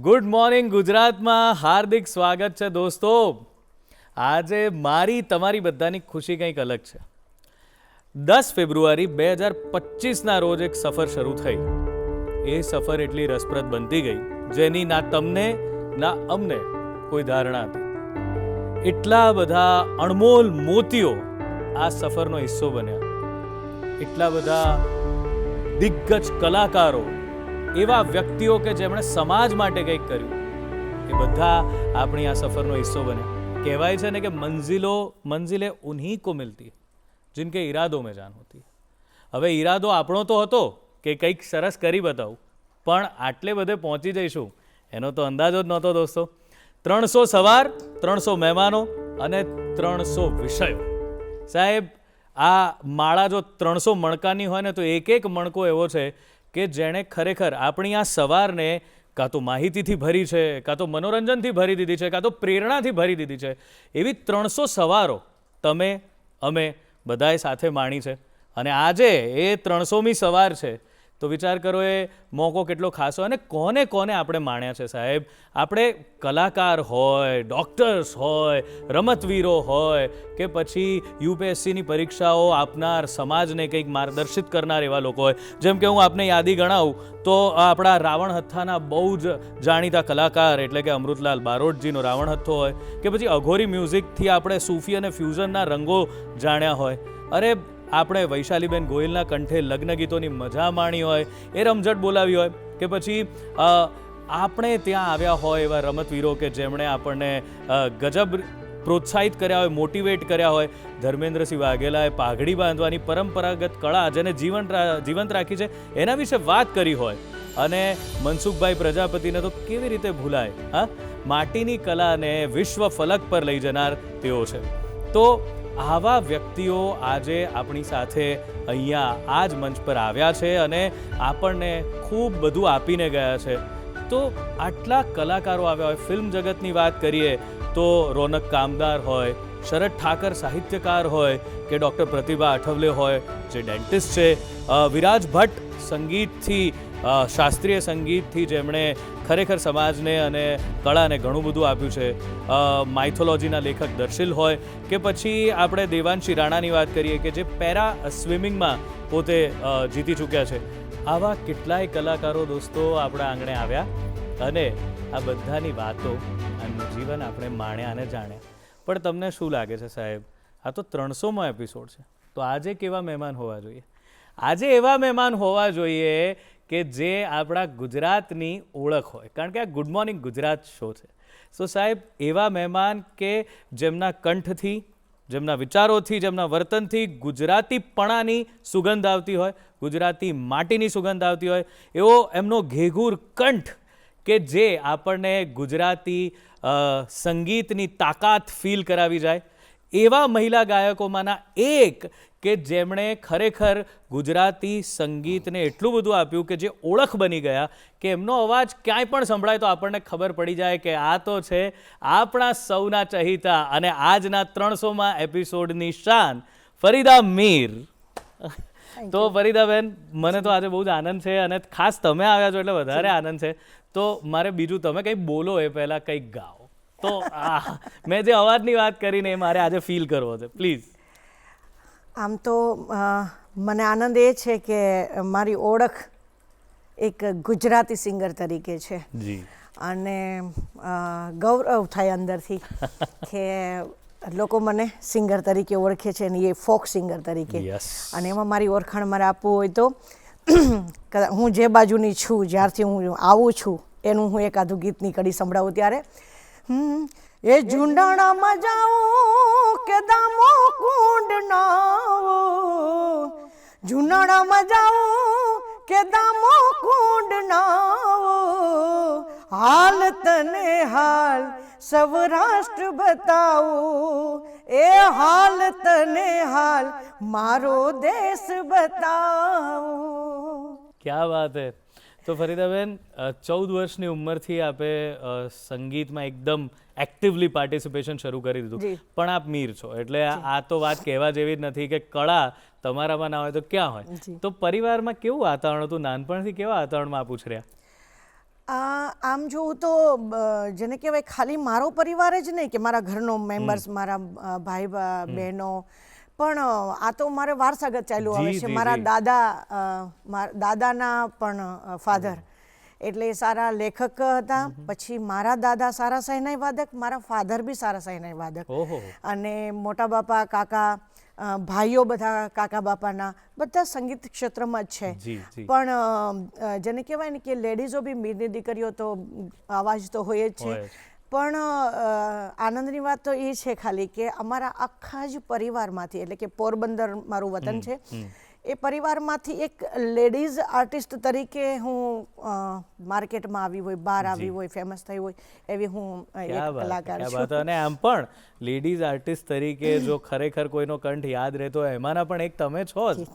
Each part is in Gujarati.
ગુડ મોર્નિંગ ગુજરાતમાં હાર્દિક સ્વાગત છે દોસ્તો. આજે મારી તમારી બધાની ખુશી કંઈક અલગ છે. 10 ફેબ્રુઆરી 2025ના રોજ એક સફર શરૂ થઈ. એ સફર એટલી રસપ્રદ બનતી ગઈ જેની ના તમને ના અમને કોઈ ધારણા હતી. એટલા બધા અણમોલ મોતીઓ આ સફરનો હિસ્સો બન્યા. એટલા બધા દિગ્ગજ કલાકારો, એવા વ્યક્તિઓ કે જેમણે સમાજ માટે કંઈક કર્યું, એ બધા આપણી આ સફરનો હિસ્સો બન્યા. કહેવાય છે ને કે મંજિલે ઉન્हीं को मिलती जिनके इरादों में जान होती. હવે ઈરાદો આપણો તો હતો કે કંઈક સરસ કરી બતાવું, પણ આટલે બધે પહોંચી જઈશું એનો તો અંદાજો જ નહોતો દોસ્તો. 300 સવાર, 300 મહેમાનો અને 300 વિષયો. સાહેબ, આ માળા જો 300 મણકાની હોય ને તો એક એક મણકો એવો છે કે જેણે ખરેખર આપણી આ સવારને કાં તો માહિતીથી ભરી છે, કાં તો મનોરંજનથી ભરી દીધી છે, કાં તો પ્રેરણાથી ભરી દીધી છે. એવી 300 સવારો તમે અમે બધાએ સાથે માણી છે. અને આજે એ 300મી સવાર છે તો વિચાર કરો એ મોકો કેટલો ખાસો. અને કોને કોને આપણે માણ્યા છે સાહેબ. આપણે કલાકાર હોય, ડૉક્ટર્સ હોય, રમતવીરો હોય કે પછી યુપીએસસીની પરીક્ષાઓ આપનાર, સમાજને કંઈક માર્ગદર્શિત કરનાર એવા લોકો હોય. જેમ કે હું આપને યાદી ગણાવું તો આપણા રાવણ હથ્થાના બહુ જ જાણીતા કલાકાર એટલે કે અમૃતલાલ બારોટજીનો રાવણ હથ્થો હોય કે પછી અઘોરી મ્યુઝિકથી આપણે સૂફી અને ફ્યુઝનના રંગો જાણ્યા હોય. અરે આપણે વૈશાલીબેન ગોહિલના કંઠે લગ્ન ગીતોની મજા માણી હોય, એ રમઝટ બોલાવી હોય કે પછી આપણે ત્યાં આવ્યા હોય એવા રમતવીરો કે જેમણે આપણને ગજબ પ્રોત્સાહિત કર્યા હોય, મોટિવેટ કર્યા હોય. ધર્મેન્દ્રસિંહ વાઘેલાએ પાઘડી બાંધવાની પરંપરાગત કળા જેને જીવંત રાખી છે એના વિશે વાત કરી હોય. અને મનસુખભાઈ પ્રજાપતિને તો કેવી રીતે ભૂલાય. હા, માટીની કલાને વિશ્વ ફલક પર લઈ જનાર તેઓ છે. તો આવા વ્યક્તિઓ આજે આપણી સાથે અહીંયા આ જ મંચ પર આવ્યા છે અને આપણને ખૂબ બધું આપીને ગયા છે. તો આટલા કલાકારો આવ્યા હોય. ફિલ્મ જગતની વાત કરીએ તો રોનક કામદાર હોય, શરદ ઠાકર સાહિત્યકાર હોય કે ડૉક્ટર પ્રતિભા અઠવલે હોય જે ડેન્ટિસ્ટ છે, વિરાજ ભટ્ટ સંગીતથી, શાસ્ત્રીય સંગીતથી જેમણે ખરેખર સમાજને અને કળાને ઘણું બધું આપ્યું છે, માઇથોલોજીના લેખક દર્શિલ હોય કે પછી આપણે દેવાંશી રાણાની વાત કરીએ કે જે પેરા સ્વિમિંગમાં પોતે જીતી ચૂક્યા છે. આવા કેટલાય કલાકારો દોસ્તો આપણા આંગણે આવ્યા અને આ બધાની વાતો અને જીવન આપણે માણ્યા અને જાણ્યા. પણ તમને શું લાગે છે સાહેબ, આ તો 300મો એપિસોડ છે, તો આજે કેવા મહેમાન હોવા જોઈએ? આજે એવા મહેમાન હોવા જોઈએ કે જે આપણા ગુજરાતની ઓળખ હોય, કારણ કે આ ગુડ મોર્નિંગ ગુજરાત શો છે. સો સાહેબ, એવા મહેમાન કે જેમના કંઠથી, જેમના વિચારોથી, જેમના વર્તનથી ગુજરાતીપણાની સુગંધ આવતી હોય, ગુજરાતી માટીની સુગંધ આવતી હોય, એવો એમનો ઘેઘૂર કંઠ કે જે આપણને ગુજરાતી સંગીતની તાકાત ફીલ કરાવી જાય. એવા મહિલા ગાયકોમાંના એક કે જેમણે ખરેખર ગુજરાતી સંગીતને એટલું બધું આપ્યું કે જે ઓળખ બની ગયા કે એમનો અવાજ ક્યાંય પણ સંભળાય તો આપણને ખબર પડી જાય કે આ તો છે આપણા સૌના ચહિતા અને આજના 300મા એપિસોડની શાન ફરીદા મીર. તો ફરીદાબેન, મને તો આજે બહુ જ આનંદ છે અને ખાસ તમે આવ્યા છો એટલે વધારે આનંદ છે. તો મારે બીજું તમે કંઈક બોલો એ પહેલાં કંઈક ગાઓ. તો મેં જે અવાજની વાત કરીને એ મારે આજે ફીલ કરવો છે, પ્લીઝ. આમ તો મને આનંદ એ છે કે મારી ઓળખ એક ગુજરાતી સિંગર તરીકે છે જી, અને ગૌરવ થાય અંદરથી કે લોકો મને સિંગર તરીકે ઓળખે છે અને એ ફોક સિંગર તરીકે. અને એમાં મારી ઓળખાણ મારે આપવું હોય તો હું જે બાજુની છું, જ્યારથી હું આવું છું એનું હું એકાદું ગીતની કડી સંભળાવું ત્યારે એ ઝુંડાણામાં જાઉં કે દામો કુંડ નાવો, ઝુંડાણામાં જાઉં કે દામો કુંડ નાવો, હાલ તને હાલ સૌરાષ્ટ્ર બતાવું, એ હાલ તને હાલ મારો દેશ બતાવું. ક્યા વાત હે. તો ફરીદાબેન, 14 વર્ષની ઉંમરથી આપે સંગીતમાં એકદમ એક્ટિવલી પાર્ટિસિપેશન શરૂ કરી દીધું, પણ આપ મીર છો એટલે આ તો વાત કહેવા જેવી જ નથી કે કળા તમારામાં ના હોય તો ક્યાં હોય. તો પરિવારમાં કેવું વાતાવરણ હતું? નાનપણથી કેવા વાતાવરણમાં આપ ઉછર્યા? આમ જોઉં તો જેને કહેવાય ખાલી મારો પરિવાર જ નહીં કે મારા ઘરનો મેમ્બર્સ, મારા ભાઈ બહેનો, પણ આ તો મારે વારસાગત ચાલ્યું આવે છે. મારા દાદાના પણ ફાધર એટલે એ સારા લેખક હતા. પછી મારા દાદા સારા શહેનાઈ વાદક, મારા ફાધર બી સારા શહેનાઈ વાદક, અને મોટા બાપા, કાકા, ભાઈઓ બધા કાકા બાપાના બધા સંગીત ક્ષેત્રમાં જ છે. પણ જેને કહેવાય ને કે લેડીઝો બી મીરની દીકરીઓ તો અવાજ તો હોય જ છે. પણ આનંદની વાત તો એ છે ખાલી કે અમારા આખા જ પરિવારમાંથી, એટલે કે પોરબંદર મારું વતન છે, એ પરિવારમાંથી એક લેડીઝ આર્ટિસ્ટ તરીકે હું માર્કેટમાં આવી હોય, બહાર આવી હોય, ફેમસ થઈ હોય એવી હું એક કલાકાર છું. અને આમ પણ લેડીઝ આર્ટિસ્ટ તરીકે જો ખરેખર કોઈનો કંઠ યાદ રહેતો હોય એમાંના પણ એક તમે છો જ,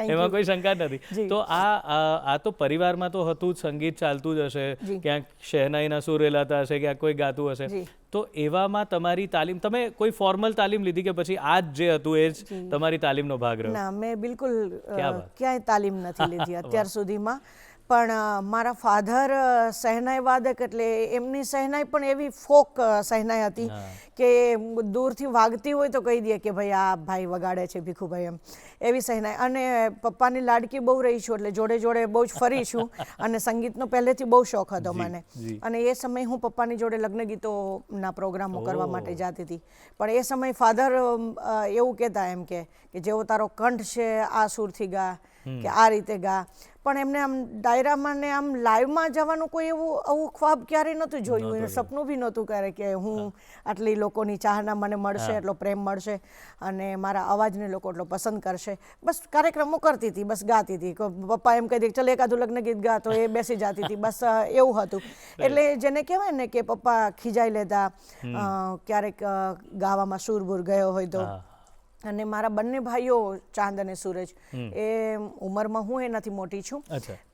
એમાં કોઈ શંકા નથી. તો આ તો પરિવારમાં તો હતું જ, સંગીત ચાલતું જ હશે, ક્યાંક શહેનાઈના સૂર રેલાતા હશે, ક્યાંક કોઈ ગાતું હશે. તો એવામાં તમારી તાલીમ, તમે કોઈ ફોર્મલ તાલીમ લીધી કે પછી આ જ જે હતું એ જ તમારી તાલીમનો ભાગ રહ્યો? ના, મેં બિલકુલ ક્યાંય તાલીમ નથી લીધી અત્યાર સુધીમાં. પણ મારા ફાધર શહેનાઈ વાદક, એટલે એમની શહેનાઈ પણ એવી ફોક શહેનાઈ હતી કે દૂરથી વાગતી હોય તો કહી દે કે ભાઈ આ ભાઈ વગાડે છે ભીખુભાઈ, એમ એવી શહેનાઈ. અને પપ્પાની લાડકી બહુ રહી છું, એટલે જોડે જોડે બહુ જ ફરી છું, અને સંગીતનો પહેલેથી બહુ શોખ હતો મને. અને એ સમયે હું પપ્પાની જોડે લગ્ન ગીતોના પ્રોગ્રામો કરવા માટે જતી હતી. પણ એ સમયે ફાધર એવું કહેતા એમ કે જેવો તારો કંઠ છે આ સુરથી ગા, કે આ રીતે ગા. પણ એમને આમ ડાયરામાં ને આમ લાઈવમાં જવાનું કોઈ આવું ખ્વાબ ક્યારેય નહોતું જોયું, સપનું બી નહોતું ક્યારે કે હું આટલી લોકોની ચાહના મને મળશે, એટલો પ્રેમ મળશે, અને મારા અવાજને લોકો એટલો પસંદ કરશે. બસ કાર્યક્રમો કરતી હતી, બસ ગાતી હતી. પપ્પા એમ કહી દે ચલ એકાદું લગ્ન ગીત ગા, તો એ બેસી જતી હતી, બસ એવું હતું. એટલે જેને કહેવાય ને કે પપ્પા ખીજાઈ લેતા ક્યારેક ગાવામાં સૂરબૂર ગયો હોય તો. અને મારા બંને ભાઈઓ ચાંદ અને સૂરજ, એ ઉંમરમાં હું એનાથી મોટી છું,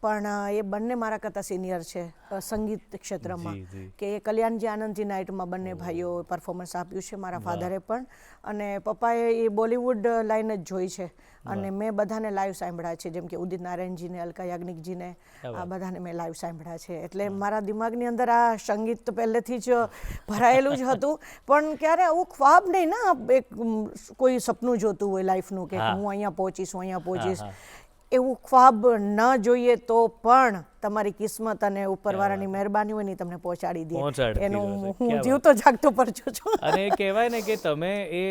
પણ એ બંને મારા કરતાં સિનિયર છે સંગીત ક્ષેત્રમાં. કે એ કલ્યાણજી આનંદજી નાઇટમાં બંને ભાઈઓ પરફોર્મન્સ આપ્યું છે, મારા ફાધરે પણ. અને પપ્પાએ એ બોલિવૂડ લાઈન જ જોઈ છે, અને મેં બધાને લાઈવ સાંભળ્યા છે, જેમ કે ઉદિત નારાયણજીને, અલકા યાજ્ઞિકજીને, આ બધાને મેં લાઈવ સાંભળ્યા છે. એટલે મારા દિમાગની અંદર આ સંગીત તો પહેલેથી જ ભરાયેલું જ હતું. પણ ક્યારે આવું ખ્વાબ નહીં ના, એક કોઈ સપનું જોતું હોય લાઈફનું કે હું અહીંયા પહોંચીશ, હું અહીંયા પહોંચીશ, એવું ખ્વાબ ન જોઈએ તો પણ તમારી કિસ્મત અને ઉપરવાળાની મહેરબાની હોય ને તમને પહોંચાડી દે. એનું હું જીવતો જાગતો પરચો છું. અને કહેવાય ને કે તમે એ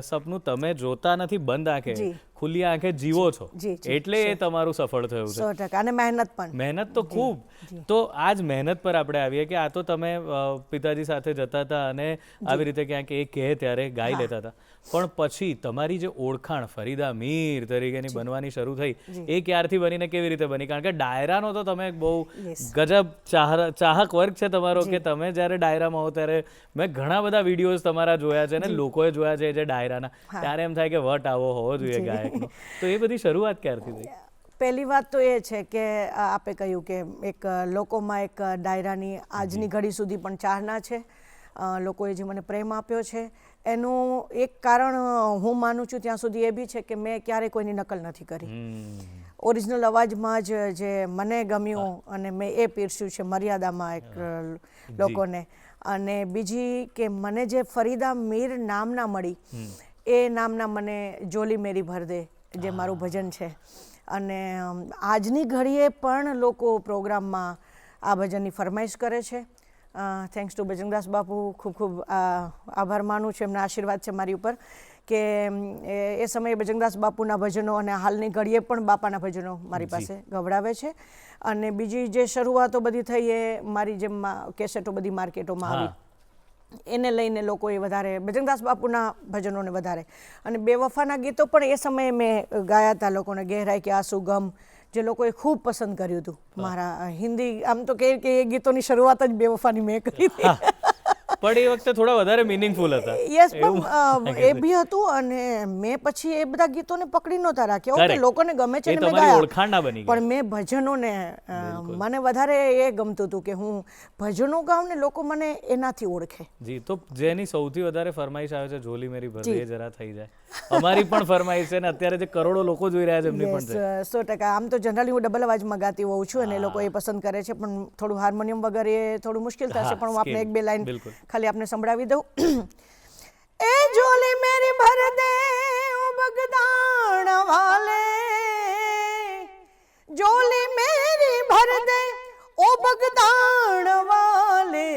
સપનું તમે જોતા નથી બંધ આંખે, ખુલ્લી આંખે જીવો છો, એટલે એ તમારું સફળ થયું છે. 100%. અને મહેનત પણ, મહેનત તો ખૂબ. તો આ જ મહેનત પર આપણે આવીએ કે આ તો તમે પિતાજી સાથે જતા હતા અને આવી રીતે ક્યાંક એ કહે ત્યારે ગાઈ લેતા હતા, પણ પછી તમારી જે ઓળખાણ ફરીદા મીર તરીકેની બનવાની શરૂ થઈ, એ ક્યારથી બનીને કેવી રીતે બની? કારણ કે ડાયરાનો તો તમે બહુ ગજબ ચાહક વર્ગ છે તમારો, કે તમે જ્યારે ડાયરામાં હો ત્યારે મેં ઘણા બધા વિડીયોઝ તમારા જોયા છે ને લોકોએ જોયા છે જે ડાયરાના, ત્યારે એમ થાય કે વટ આવો હોવો જોઈએ ગાયકનો. તો એ બધી શરૂઆત ક્યારથી થઈ? પહેલી વાત તો એ છે કે આપે કહ્યું કે એક લોકોમાં એક ડાયરાની આજની ઘડી સુધી પણ ચાહના છે, લોકોએ જે મને પ્રેમ આપ્યો છે એનું એક કારણ હું માનું છું ત્યાં સુધી એ બી છે કે મેં ક્યારેય કોઈની નકલ નથી કરી. ઓરિજિનલ અવાજમાં જ જે મને ગમ્યું અને મેં એ પીરસ્યું છે મર્યાદામાં એક લોકોને. અને બીજી કે મને જે ફરીદા મીર નામના મળી, એ નામના મને જોલી મેરી ભર દે જે મારું ભજન છે. અને આજની ઘડીએ પણ લોકો પ્રોગ્રામમાં આ ભજનની ફરમાઈશ કરે છે. થેન્ક્સ ટુ બજરંગદાસ બાપુ, ખૂબ ખૂબ આભાર માનું છું, એમના આશીર્વાદ છે મારી ઉપર કે એ સમયે બજરંગદાસ બાપુના ભજનો અને હાલની ઘડીએ પણ બાપાના ભજનો મારી પાસે ગવડાવે છે. અને બીજી જે શરૂઆતો બધી થઈ એ મારી જેમ કેસેટો બધી માર્કેટોમાં આવી, એને લઈને લોકોએ વધારે બજરંગદાસ બાપુના ભજનોને વધારે. અને બેવફાના ગીતો પણ એ સમયે મેં ગાયા હતા લોકોને, ગહેરાઈ કે આંસુ ગમ, જે લોકોએ ખૂબ પસંદ કર્યું હતું મારા હિન્દી. આમ તો કે એ ગીતોની શરૂઆત જ બેવફાની મેં કરી હતી. પણ એ વખતે થોડા વધારે મિનિંગફુલ હતા. યસ, પણ એ બી હતું અને મેં પછી એ બધા ગીતોને પકડી નહોતા રાખ્યા. ઓકે, લોકોને ગમે છે એ ને મેં તમારી ગાયા, ઓળખાણના બની ગયા. પણ મેં ભજનોને મને વધારે એ ગમતું હતું કે હું ભજનો ગાઉં ને લોકો મને એનાથી ઓળખે. જી, તો જેની સૌથી વધારે ફરમાઈશ આવે છે ઝોલી મેરી ભર દે, એ જરા થઈ જાય. અમારી પણ ફરમાઈશ છે ને અત્યારે જે કરોડો લોકો જોઈ રહ્યા છે એમની પણ છે. 100%. આમ તો જનરલી હું ડબલ અવાજમાં ગાતી હોઉં છું અને લોકો એ પસંદ કરે છે, પણ થોડું હાર્મોનિયમ વગર એ થોડું મુશ્કેલ થશે. પણ હું આપને એક બે લાઈન ખાલી આપને સંભળાવી દઉં. એ ઝોલી મેરી ભર દે ઓ બગદાણ વાલે, ઝોલી મેરી ભર દે ઓ બગદાણ વાલે,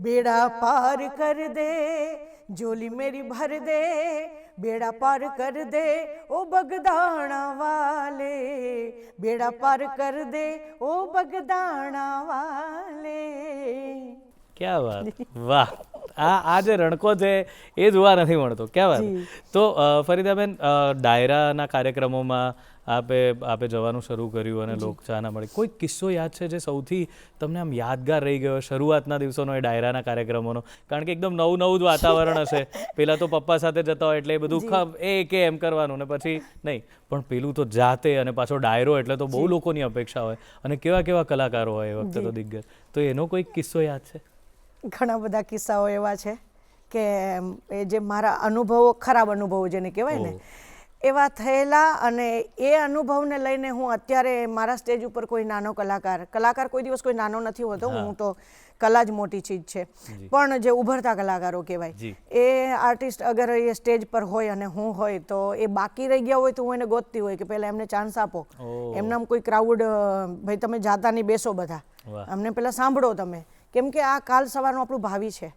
બેડા પાર કર દે, ઝોલી મેરી ભર દે, બેડા પાર કર દે ઓ બગદાણા વાલે, બેડા પાર કર દે ઓ બગદાણા વાલે. ક્યાં વાત, વાહ. આ જે રણકો છે એ જોવા નથી મળતો. ક્યાં વાત. તો ફરીદાબેન, ડાયરાના કાર્યક્રમોમાં આપે જવાનું શરૂ કર્યું અને લોકચાહના મળી. કોઈ કિસ્સો યાદ છે જે સૌથી તમને આમ યાદગાર રહી ગયો શરૂઆતના દિવસોનો એ ડાયરાના કાર્યક્રમોનો? કારણ કે એકદમ નવું જ વાતાવરણ હશે. પેલા તો પપ્પા સાથે જતા હોય એટલે એ બધું કે એમ કરવાનું ને પછી નહીં, પણ પેલું તો જાતે અને પાછો ડાયરો એટલે તો બહુ લોકોની અપેક્ષા હોય અને કેવા કેવા કલાકારો હોય એ વખતે તો દિગ્ગજ. તો એનો કોઈ કિસ્સો યાદ છે? ઘણા બધા કિસ્સાઓ એવા છે કે એ જે મારા અનુભવો, ખરાબ અનુભવો જેને કહેવાય ને, એવા થયેલા. અને એ અનુભવને લઈને હું અત્યારે મારા સ્ટેજ ઉપર કોઈ નાનો કલાકાર કોઈ દિવસ કોઈ નાનો નથી હોતો. હું તો કલા જ મોટી ચીજ છે. પણ જે ઉભરતા કલાકારો કહેવાય એ આર્ટિસ્ટ અગર એ સ્ટેજ પર હોય અને હું હોય તો એ બાકી રહી ગયા હોય તો હું એને ગોતતી હોય કે પહેલાં એમને ચાન્સ આપો. એમનામ કોઈ ક્રાઉડ, ભાઈ તમે જાતા નહીં, બેસો બધા, અમને પહેલાં સાંભળો તમે, કેમ કે આ કાલ સવારનું આપણું ભાવિ છે.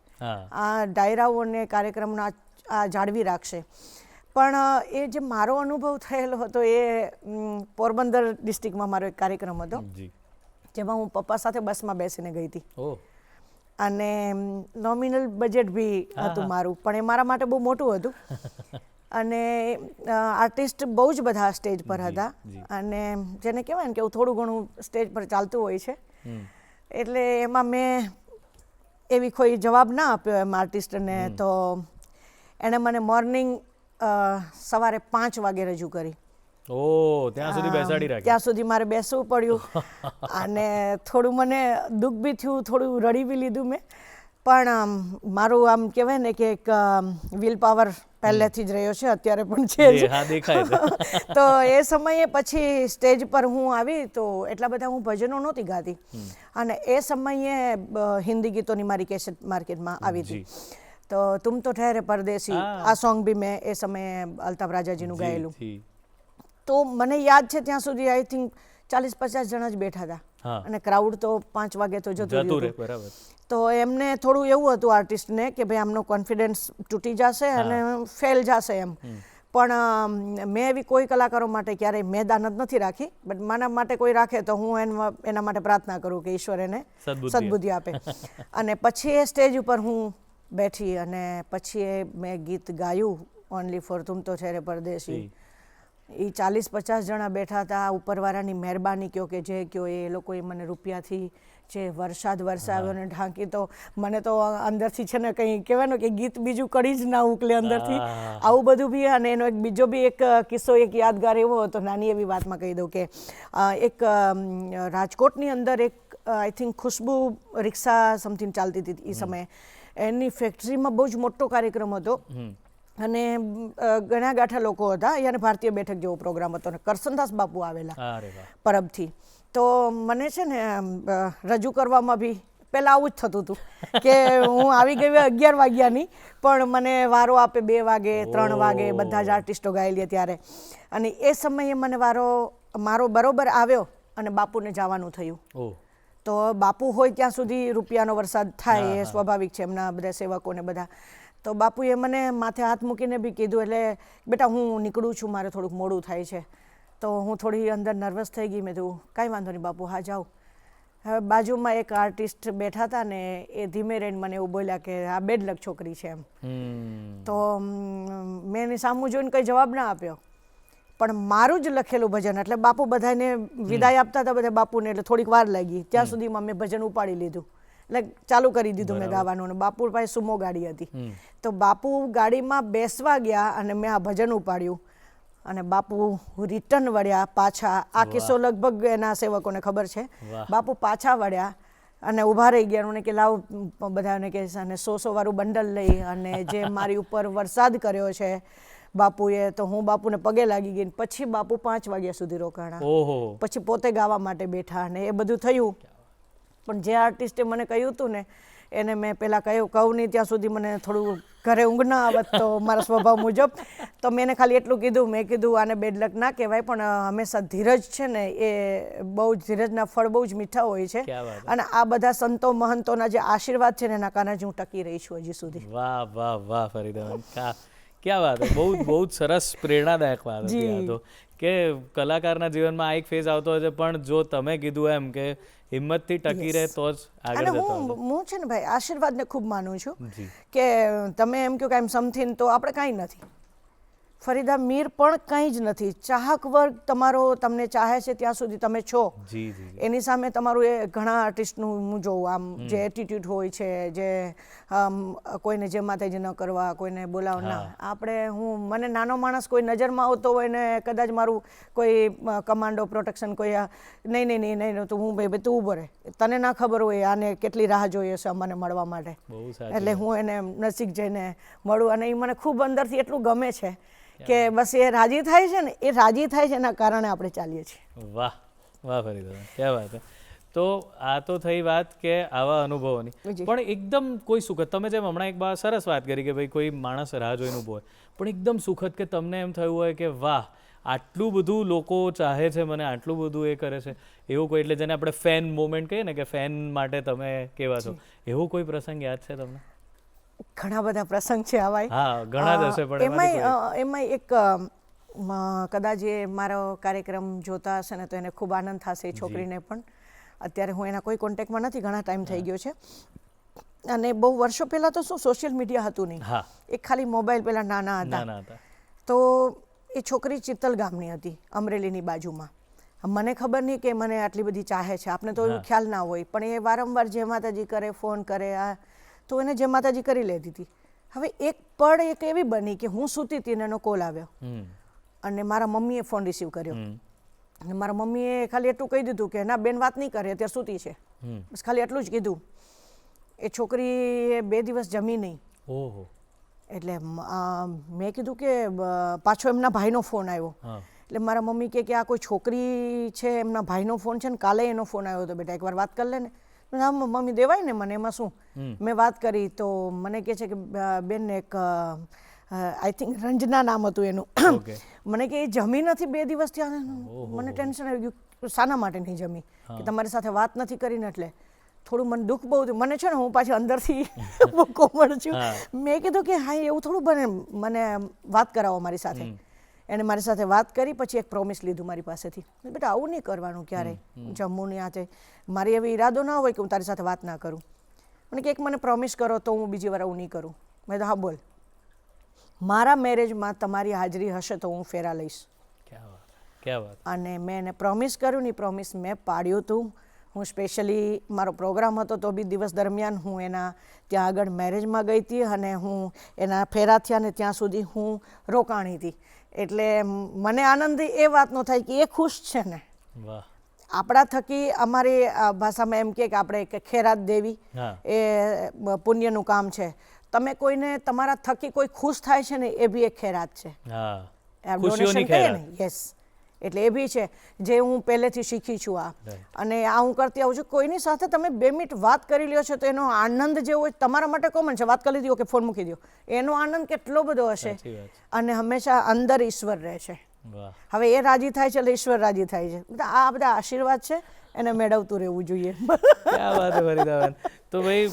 આ ડાયરાઓ અને કાર્યક્રમના આ જાળવી રાખશે. પણ એ જે મારો અનુભવ થયેલો હતો એ પોરબંદર ડિસ્ટ્રિક્ટમાં મારો એક કાર્યક્રમ હતો જેમાં હું પપ્પા સાથે બસમાં બેસીને ગઈ હતી. અને નોમિનલ બજેટ બી હતું મારું, પણ એ મારા માટે બહુ મોટું હતું. અને આર્ટિસ્ટ બહુ જ બધા સ્ટેજ પર હતા અને જેને કહેવાય ને કે થોડું ઘણું સ્ટેજ પર ચાલતું હોય છે. એટલે એમાં મેં એવી કોઈ જવાબ ના આપ્યો એમ આર્ટિસ્ટને, તો એણે મને મોર્નિંગ સવારે 5 વાગે રજૂ કરી. ત્યાં સુધી બેસાડી રાખી. ત્યાં સુધી મારે બેસવું પડ્યું અને થોડું મને દુઃખ બી થયું, થોડું રડી બી લીધું મેં. પણ મારું આમ કહેવાય ને કે એક વિલ પાવર પહેલેથી જ રહ્યો છે, અત્યારે પણ છે જ. તો એ સમયે પછી સ્ટેજ પર હું આવી તો એટલા બધા હું ભજનો નહોતી ગાતી અને એ સમયે હિન્દી ગીતોની મારી કેસેટ માર્કેટમાં આવી હતી. તો તુમ તો ઠહેરે પરદેસી, આ સોંગ બી મેં એ સમયે અલ્તાફ રાજાજીનું ગાયેલું. તો મને યાદ છે ત્યાં સુધી આઈ થિંક 40-50 જણા જ બેઠા હતા અને ક્રાઉડ તો 5 વાગે તો જતું રહ્યું. તો એમને થોડું એવું હતું આર્ટિસ્ટને કે ભાઈ આમનો કોન્ફિડન્સ તૂટી જશે અને ફેલ જશે એમ. પણ મેં એવી કોઈ કલાકારો માટે ક્યારેય મેદાન જ નથી રાખી. બટ મારા માટે કોઈ રાખે તો હું એના માટે પ્રાર્થના કરું કે ઈશ્વર એને સદબુદ્ધિ આપે. અને પછી એ સ્ટેજ ઉપર હું બેઠી અને પછી મેં ગીત ગાયું ઓનલી ફોર તુમ તો ઠહેરે પરદેસી. એ 40-50 જણા બેઠા હતા. ઉપરવાળાની મહેરબાની કયો કે જે કયો એ લોકોએ મને રૂપિયાથી જે વરસાદ વરસાવ્યો ને ઢાંકી, તો મને તો અંદરથી છે ને કંઈ કહેવાનું કે ગીત બીજું કડી જ ના ઉકલે અંદરથી. આવું બધું બી. અને એનો એક બીજો બી એક કિસ્સો એક યાદગાર એવો હતો, નાની એવી વાતમાં કહી દઉં કે એક રાજકોટની અંદર એક I think Khushbu rickshaw something ચાલતી હતી એ સમયે. એની ફેક્ટરીમાં બહુ જ મોટો કાર્યક્રમ હતો અને ઘણા ગાંઠા લોકો હતા. અહીંયા ભારતીય બેઠક જેવો પ્રોગ્રામ હતો અને કરસનદાસ બાપુ આવેલા પરબથી. તો મને છે ને રજૂ કરવામાં બી પહેલાં આવું જ થતું હતું કે હું આવી ગઈ 11 વાગ્યાની, પણ મને વારો આપે 2 વાગે 3 વાગે, બધા જ આર્ટિસ્ટો ગાયેલી ત્યારે. અને એ સમયે મને મારો બરોબર આવ્યો અને બાપુને જવાનું થયું. તો બાપુ હોય ત્યાં સુધી રૂપિયાનો વરસાદ થાય એ સ્વાભાવિક છે, એમના બધા સેવકોને બધા. તો બાપુએ મને માથે હાથ મૂકીને બી કીધું, એટલે બેટા હું નીકળું છું, મારે થોડુંક મોડું થાય છે. તો હું થોડી અંદર નર્વસ થઈ ગઈ. મેં કીધું કાંઈ વાંધો નહીં બાપુ, હા જાઓ. હવે બાજુમાં એક આર્ટિસ્ટ બેઠા હતા ને એ ધીમે રહીને મને એવું બોલ્યા કે આ બેડલક છોકરી છે એમ. તો મેં એની સામું જોઈને કંઈ જવાબ ના આપ્યો. પણ મારું જ લખેલું ભજન, એટલે બાપુ બધાને વિદાય આપતા હતા બધા બાપુને, એટલે થોડીક વાર લાગી. ત્યાં સુધીમાં મેં ભજન ઉપાડી લીધું એટલે ચાલુ કરી દીધું મેં ગાવાનું. અને બાપુ પાસે સુમો ગાડી હતી, તો બાપુ ગાડીમાં બેસવા ગયા અને મેં આ ભજન ઉપાડ્યું અને બાપુ રિટર્ન વળ્યા પાછા. આ કિસ્સો લગભગ એના સેવકોને ખબર છે. બાપુ પાછા વળ્યા અને ઊભા રહી ગયા અને કે લાવ બધાને કે અને 100 વાળું બંડલ લઈ અને જે મારી ઉપર વરસાદ કર્યો છે બાપુએ, તો હું બાપુને પગે લાગી ગઈ. પછી બાપુ 5 વાગ્યા સુધી રોકાણા. પછી પોતે ગાવા માટે બેઠા અને એ બધું થયું. પણ જે આર્ટિસ્ટે મને કહ્યું હતું ને એને મેં પહેલાં કહું નહીં ત્યાં સુધી મને થોડું ઘરે ઊંઘ ના આવત તો મારા સ્વભાવ મુજબ, તો મેં એને ખાલી એટલું કીધું, મેં કીધું આને બેડ લક ના કહેવાય પણ હંમેશા ધીરજ છે ને એ બહુ જ ધીરજના ફળ બહુ જ મીઠા હોય છે. અને આ બધા સંતો મહંતોના જે આશીર્વાદ છે ને એના કારણે જ હું ટકી રહી છું હજી સુધી. વાહ વાહ વાહ ફરીદાબેન, ક્યાં વાત છે. બહુ જ સરસ પ્રેરણાદાયક વાત હતી આ તો, કે કલાકારના જીવનમાં આ એક ફેઝ આવતો હોય છે પણ જો તમે કીધું એમ કે હિંમતથી ટકી રહે તો જ આગળ જતો હોય. હું છે ને ભાઈ આશીર્વાદને ખૂબ માનું છું કે તમે એમ કહો કે આમ સમથિંગ તો આપણે કાંઈ નથી. ફરીદા મીર પણ કંઈ જ નથી. ચાહક વર્ગ તમારો તમને ચાહે છે ત્યાં સુધી તમે છો. એની સામે તમારું એ ઘણા આર્ટિસ્ટનું હું જોઉં આમ જે એટીટ્યુડ હોય છે, જે કોઈને જે માતાજી ન કરવા, કોઈને બોલાવ ના. આપણે મને નાનો માણસ કોઈ નજરમાં આવતો હોય ને કદાચ મારું કોઈ કમાન્ડો પ્રોટેક્શન કોઈ નહીં તો હું ભાઈ તું ઊભો રહે, તને ના ખબર હોય આને કેટલી રાહ જોઈએ છે મને મળવા માટે, એટલે હું એને નજીક જઈને મળું. અને એ મને ખૂબ અંદરથી એટલું ગમે છે કે બસ એ રાજી થાય છે ને, એ રાજી થાય છે એના કારણે આપણે ચાલીએ છીએ. વાહ વાહ ફરીદાબેન, ક્યાં વાત છે. તો આ તો થઈ વાત કે આવા અનુભવોની, પણ એકદમ કોઈ સુખદ, તમે જેમ હમણાં એક સરસ વાત કરી કે ભાઈ કોઈ માણસ રાહ જોઈને ઊભો હોય, પણ એકદમ સુખદ કે તમને એમ થયું હોય કે વાહ આટલું બધું લોકો ચાહે છે મને, આટલું બધું એ કરે છે, એવું કોઈ, એટલે જેને આપણે ફેન મોમેન્ટ કહીએ ને કે ફેન માટે તમે કેવા છો, એવો કોઈ પ્રસંગ યાદ છે તમને? ઘણા બધા પ્રસંગ છે આવા. હા ઘણા જ હશે, પણ એમાં એક કદાચ એ મારો કાર્યક્રમ જોતા હશે ને તો એને ખૂબ આનંદ થશે, એ છોકરીને પણ. અત્યારે હું એના કોઈ કોન્ટેક્ટમાં નથી, ઘણા ટાઈમ થઈ ગયો છે. અને બહુ વર્ષો પહેલાં તો શું સોશિયલ મીડિયા હતું નહીં, એક ખાલી મોબાઈલ પહેલાં નાના હતા. તો એ છોકરી ચિત્તલ ગામની હતી, અમરેલીની બાજુમાં. મને ખબર નહીં કે મને આટલી બધી ચાહે છે, આપને તો એવું ખ્યાલ ના હોય, પણ એ વારંવાર જય માતાજી કરે, ફોન કરે, તો એને જય માતાજી કરી લેતી હતી. હવે એક પળ એક એવી બની કે હું સૂતી હતી ને એનો કોલ આવ્યો અને મારા મમ્મીએ ફોન રિસીવ કર્યો. અને મારા મમ્મીએ ખાલી એટલું કહી દીધું કે ના બેન વાત નહીં કરે, અત્યારે સૂતી છે, બસ ખાલી એટલું જ કીધું. એ છોકરી 2 દિવસ જમી નહીં. એટલે મેં કીધું કે પાછો એમના ભાઈનો ફોન આવ્યો. એટલે મારા મમ્મી કે આ કોઈ છોકરી છે, એમના ભાઈનો ફોન છે ને કાલે એનો ફોન આવ્યો હતો, બેટા એકવાર વાત કરી લે ને. હા મમ્મી દેવાય ને મને, એમાં શું. મેં વાત કરી તો મને કહે છે કે બેન એક આઈ થિંક રંજના નામ હતું એનું, મને કે એ જમી નથી 2 દિવસ ત્યાં. મને ટેન્શન આવી ગયું, શાના માટે નહીં જમી, કે તમારી સાથે વાત નથી કરીને. એટલે થોડું મને દુઃખ બહુ થયું. મને છે ને હું પાછી અંદરથી બહુ કોમળ છું. મેં કીધું કે હા એવું થોડું બને, મને વાત કરાવો મારી સાથે. એને મારી સાથે વાત કરી, પછી એક પ્રોમિસ લીધું મારી પાસેથી, બેટા આવું નહીં કરવાનું ક્યારેય, જમવું નહીં. આ મારી એવી ઈરાદો ના હોય કે હું તારી સાથે વાત ના કરું. મને કે એક મને પ્રોમિસ કરો તો હું બીજી વાર આવું નહીં કરું. મેં તો હા બોલ, મારા મેરેજમાં તમારી હાજરી હશે તો હું ફેરા લઈશ. અને મેં એને પ્રોમિસ કર્યું ને, પ્રોમિસ મેં પાડ્યું હતું. હું સ્પેશિયલી મારો પ્રોગ્રામ હતો તો બી દિવસ દરમિયાન હું એના ત્યાં આગળ મેરેજમાં ગઈ હતી અને હું એના ફેરા થયા ને ત્યાં સુધી હું રોકાણી હતી. એટલે મને આનંદ એ વાતનો થાય કે એ ખુશ છે ને, આપણા થકી અમારી ભાષામાં એમ કે આપણે ખેરાત દેવી, એ પુણ્યનું કામ છે. તમે કોઈને તમારા થકી કોઈ ખુશ થાય છે ને એ બી એક ખેરાત છે, ડોનેશન કહીએ ને. યસ, એટલે એ બી છે જે હું પહેલેથી શીખી છું આ. અને આ હું કરતી આવું છું. કોઈની સાથે તમે 2 મિનિટ વાત કરી લ્યો છો તો એનો આનંદ જે હોય તમારા માટે કોમન છે, વાત કરી લીધી કે ફોન મૂકી દો, એનો આનંદ કેટલો બધો હશે. અને હંમેશા અંદર ઈશ્વર રહે છે. હવે એ રાજી થાય છે એટલે ઈશ્વર રાજી થાય છે. આ બધા આશીર્વાદ છે, એને મેળવતું રહેવું જોઈએ. ક્યાં વાત છે ફરીદાબેન. તો ભાઈ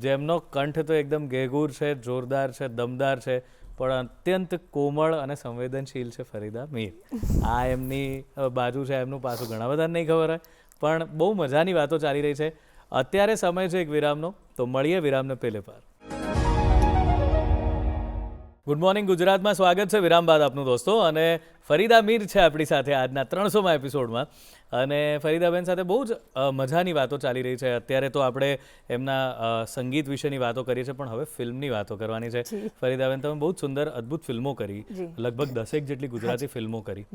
જેમનો કંઠ તો એકદમ ઘેઘૂર છે, જોરદાર છે, દમદાર છે, પણ અત્યંત કોમળ અને સંવેદનશીલ છે ફરીદા મીર. આ એમની બાજુ છે, એમનું પાછું ઘણા બધા નહીં ખબર હોય, પણ બહુ મજાની વાતો ચાલી રહી છે. અત્યારે સમય છે એક વિરામનો, તો મળીએ વિરામને પહેલે પાર. ગુડ મોર્નિંગ ગુજરાતમાં સ્વાગત છે વિરામ બાદ આપનું દોસ્તો. અને ફરીદા મીર છે આપણી સાથે આજના 300મા એપિસોડમાં. અને ફરીદાબેન સાથે બહુ જ મજાની વાતો ચાલી રહી છે. અત્યારે તો આપણે એમના સંગીત વિશેની વાતો કરીએ છીએ, પણ હવે ફિલ્મની વાતો કરવાની છે. ફરીદાબેન, તમે બહુ જ સુંદર અદ્ભુત ફિલ્મો કરી, લગભગ 10 જેટલી ગુજરાતી ફિલ્મો કરી.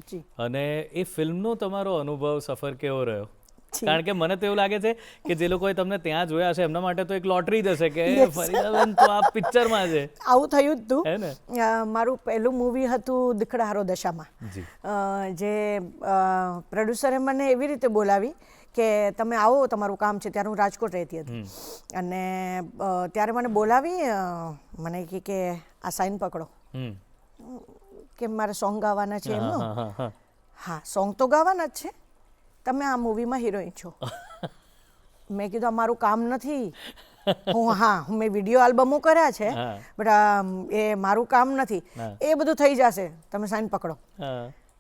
અને એ ફિલ્મનો તમારો અનુભવ, સફર કેવો રહ્યો? કારણ કે મને તો એવું લાગે છે કે જે લોકોએ તમને ત્યાં જોયા છે એમના માટે તો એક લોટરી જ હશે કે ફરીદાબેન તો આ પિક્ચરમાં છે. આવું થયું જ હતું. મારું પહેલું મૂવી હતું દીખડાહારો દશામાં, જે પ્રોડ્યુસરે મને એવી રીતે બોલાવી કે તમે આવો, તમારું કામ છે. ત્યારે હું રાજકોટ રહેતી હતી અને ત્યારે મને બોલાવી, મને કે આ સાઇન પકડો કે મારે સોંગ ગાવાના છે એમનું. હા, સોંગ તો ગાવાના જ છે, તમે આ મૂવીમાં હિરોઈન છો. મેં કીધું આ મારું કામ નથી. મેં વિડીયો આલ્બમો કર્યા છે, બટ એ મારું કામ નથી. એ બધું થઈ જશે, તમે સાઇન પકડો.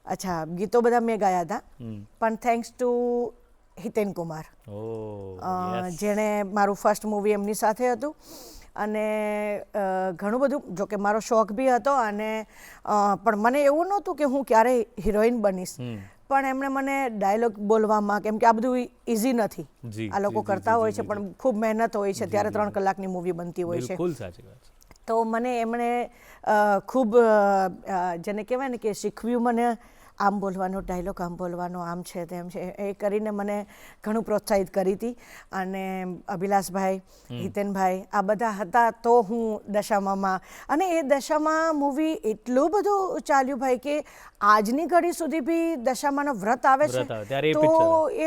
અચ્છા, ગીતો બધા મેં ગાયા હતા, પણ થેન્ક્સ ટુ હિતેન કુમાર, જેણે મારું ફર્સ્ટ મૂવી એમની સાથે હતું. અને ઘણું બધું, જોકે મારો શોખ બી હતો, અને પણ મને એવું નહોતું કે હું ક્યારેય હિરોઈન બનીશ. પણ એમણે મને ડાયલોગ બોલવામાં, કેમ કે આ બધું ઇઝી નથી, આ લોકો કરતા હોય છે પણ ખૂબ મહેનત હોય છે, ત્યારે 3 કલાકની મૂવી બનતી હોય છે. તો મને એમણે ખૂબ, જેને કહેવાય ને કે શીખવ્યું મને આમ બોલવાનો, ડાયલોગ આમ બોલવાનો, આમ છે તેમ છે, એ કરીને મને ઘણું પ્રોત્સાહિત કરી હતી. અને અભિલાષભાઈ, હિતેનભાઈ, આ બધા હતા તો હું દશામામાં. અને એ દશામા મૂવી એટલું બધું ચાલ્યું ભાઈ કે આજની ઘડી સુધી બી દશામાના વ્રત આવે છે તો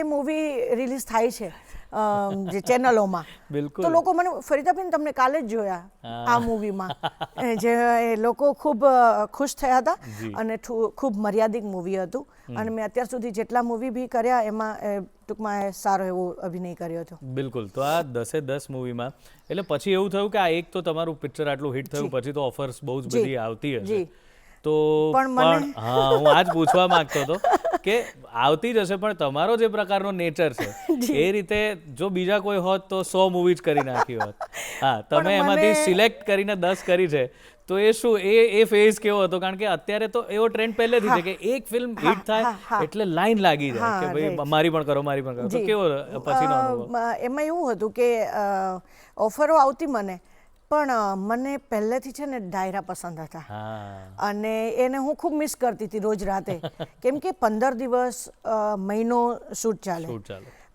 એ મૂવી રિલીઝ થાય છે જે ચેનલોમાં. તો લોકો મને, ફરીદાબેન તમને કાલે જ જોયા આ મૂવીમાં, જે લોકો ખૂબ ખુશ થયા હતા. અને ખૂબ મર્યાદિત મૂવી હતું. અને મેં અત્યાર સુધી જેટલા મૂવી બી કર્યા એમાં ટૂંકમાં સારો એવો અભિનય કર્યો હતો. બિલકુલ. તો આ 10 મૂવીમાં એટલે પછી એવું થયું કે આ એક તો તમારું પિક્ચર આટલું હિટ થયું, પછી તો ઓફર્સ બહુ જ બધી આવતી હશે. તો પણ હા, હું આજ પૂછવા માંગતો હતો કે આવતી જ હશે, પણ તમારો જે પ્રકારનો નેચર છે એ રીતે જો બીજા કોઈ હોત તો 100 મૂવી જ કરી નાખી હોત. હા, તમે એમાંથી સિલેક્ટ કરીને 10 કરી છે, તો એ શું, એ ફેઝ કેવો હતો? કારણ કે અત્યારે તો એવો ટ્રેન્ડ પહેલેથી છે કે એક ફિલ્મ હિટ થાય એટલે લાઈન લાગી જાય કે ભાઈ મારી પણ કરો, મારી પણ કરો. તો કેવો પછીનો અનુભવ? એમાં એવું હતું કે ઓફરો આવતી મને, પણ મને પહેલેથી છે ને ડાયરા પસંદ હતા. અને એને હું ખૂબ મિસ કરતી હતી રોજ રાતે, કેમ કે 15 દિવસ, મહિનો શૂટ ચાલે.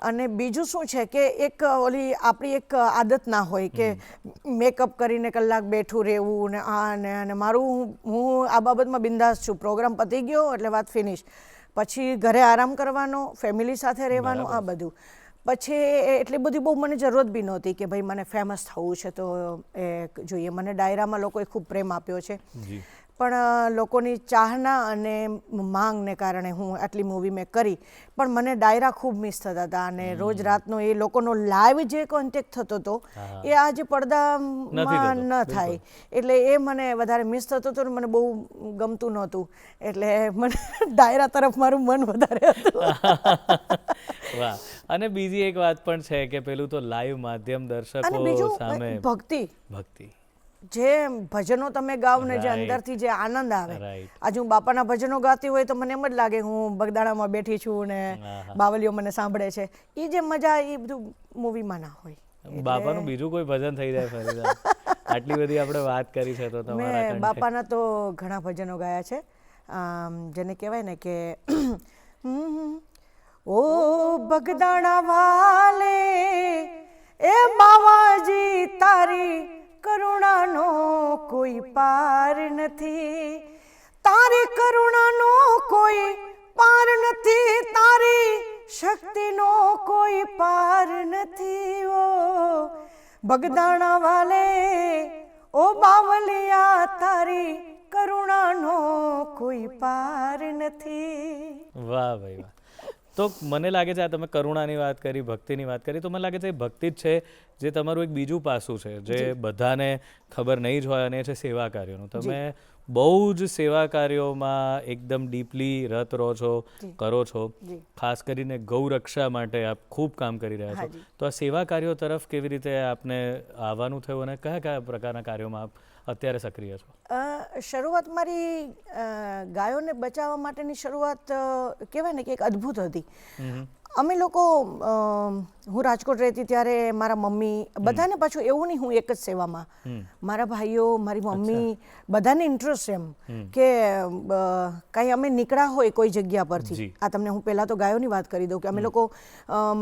અને બીજું શું છે કે એક ઓલી આપણી એક આદત ના હોય કે મેકઅપ કરીને કલાક બેઠું રહેવું ને આ ને. અને મારું, હું આ બાબતમાં બિંદાસ છું. પ્રોગ્રામ પતી ગયો એટલે વાત ફિનિશ, પછી ઘરે આરામ કરવાનો, ફેમિલી સાથે રહેવાનું, આ બધું. પછી એટલી બધી બહુ મને જરૂરત બી નહોતી કે ભાઈ મને ફેમસ થવું છે તો એ જોઈએ. મને ડાયરામાં લોકોએ ખૂબ પ્રેમ આપ્યો છે, પણ લોકોની ચાહના અને માંગને કારણે હું આટલી મૂવી મેં કરી. પણ મને ડાયરા ખૂબ મિસ થતા હતા. અને રોજ રાતનો એ લોકોનો લાઈવ જે કોન્ટેક્ટ થતો હતો એ આજે પડદામાં ન થાય, એટલે એ મને વધારે મિસ થતો હતો. મને બહુ ગમતું નહોતું, એટલે મને ડાયરા તરફ મારું મન વધારે હતું. વાહ. અને બીજી એક વાત પણ છે કે પેલું તો લાઈવ માધ્યમ, દર્શકો સામે ભક્તિ, જે ભજનો તમે ગાઓ ને જે અંદરથી જે આનંદ આવે. આજે હું બાપાના ભજનો ગાતી હોય તો મને એમ જ લાગે હું બગદાણામાં બેઠી છું ને બાવલીઓ મને સાંભળે છે. એ જે મજા, એ બધું મૂવીમાં ના હોય. બાપાનું બીજું કોઈ ભજન થઈ જાય ફરીદા? આટલી બધી આપણે વાત કરી છે તો તમારા મેં બાપાના તો ઘણા ભજનો ગાયા છે, જેને કહેવાય ને કે ઓ બગદાણા વાલે એ બાવાજી તારી કરુણાનો કોઈ પાર નથી, તારી કરુણાનો કોઈ પાર નથી, તારી શક્તિનો કોઈ પાર નથી. ઓ બગદાણા વાલે ઓ બાવલિયા તારી કરુણાનો કોઈ પાર નથી. વાહ ભાઈ વાહ. તો મને લાગે છે આ તમે કરુણાની વાત કરી, ભક્તિની વાત કરી, તો મને લાગે છે એ ભક્તિ જ છે જે તમારું એક બીજું પાસું છે જે બધાને ખબર નહીં જ હોય, અને એ છે સેવા કાર્યનું. તમે બહુ જ સેવા કાર્યોમાં એકદમ ડીપલી રત રહો છો, કરો છો. ખાસ કરીને ગૌરક્ષા માટે આપ ખૂબ કામ કરી રહ્યા છો. તો આ સેવા કાર્યો તરફ કેવી રીતે આપને આવવાનું થયું અને કયા કયા પ્રકારના કાર્યોમાં આપ અત્યારે સક્રિય છો? શરૂઆત મારી ગાયોને બચાવવા માટેની શરૂઆત કહેવાય ને કે એક અદ્ભુત હતી. અમે લોકો હું રાજકોટ રહેતી ત્યારે મારા મમ્મી બધાને પાછું એવું નહીં હું એક જ સેવામાં, મારા ભાઈઓ મારી મમ્મી બધાને ઇન્ટરેસ્ટ એમ કે કાંઈ અમે નીકળ્યા હોય કોઈ જગ્યા પરથી, આ તમને હું પહેલાં તો ગાયોની વાત કરી દઉં કે અમે લોકો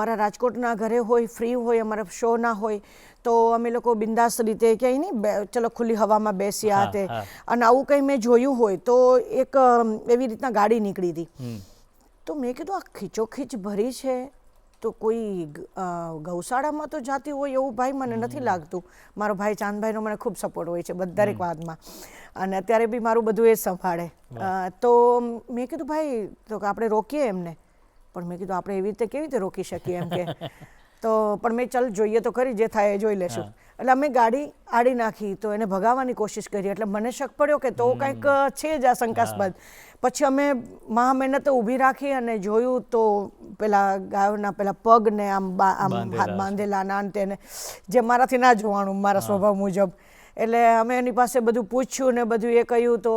મારા રાજકોટના ઘરે હોય, ફ્રી હોય, અમારા શો ના હોય તો અમે લોકો બિંદાસ રીતે ક્યાંય નહીં ચલો ખુલ્લી હવામાં બેસ્યા તે, અને આવું કંઈ મેં જોયું હોય તો એક એવી રીતના ગાડી નીકળી હતી. તો મેં કીધું આ ખીચોખીચ ભરી છે તો કોઈ ગૌશાળામાં તો જાતી હોય એવું ભાઈ મને નથી લાગતું. મારો ભાઈ ચાંદભાઈનો મને ખૂબ સપોર્ટ હોય છે દરેક વાતમાં, અને અત્યારે બી મારું બધું એ જ સંભાળે. તો મેં કીધું ભાઈ તો આપણે રોકીએ એમને, પણ મેં કીધું આપણે એવી રીતે કેવી રીતે રોકી શકીએ એમ કે, તો પણ મેં ચાલ જોઈએ તો ખરી, જે થાય એ જોઈ લેશું. એટલે અમે ગાડી આડી નાખી તો એને ભગાવવાની કોશિશ કરી, એટલે મને શક પડ્યો કે તો કંઈક છે જ આ શંકાસ્પદ. પછી અમે મહામહેનતે ઊભી રાખી અને જોયું તો પેલા ગાયોના પેલા પગને આમ હાથ બાંધેલા ના તેને, જે મારાથી ના જોવાનું મારા સ્વભાવ મુજબ. એટલે અમે એની પાસે બધું પૂછ્યું ને બધું એ કહ્યું તો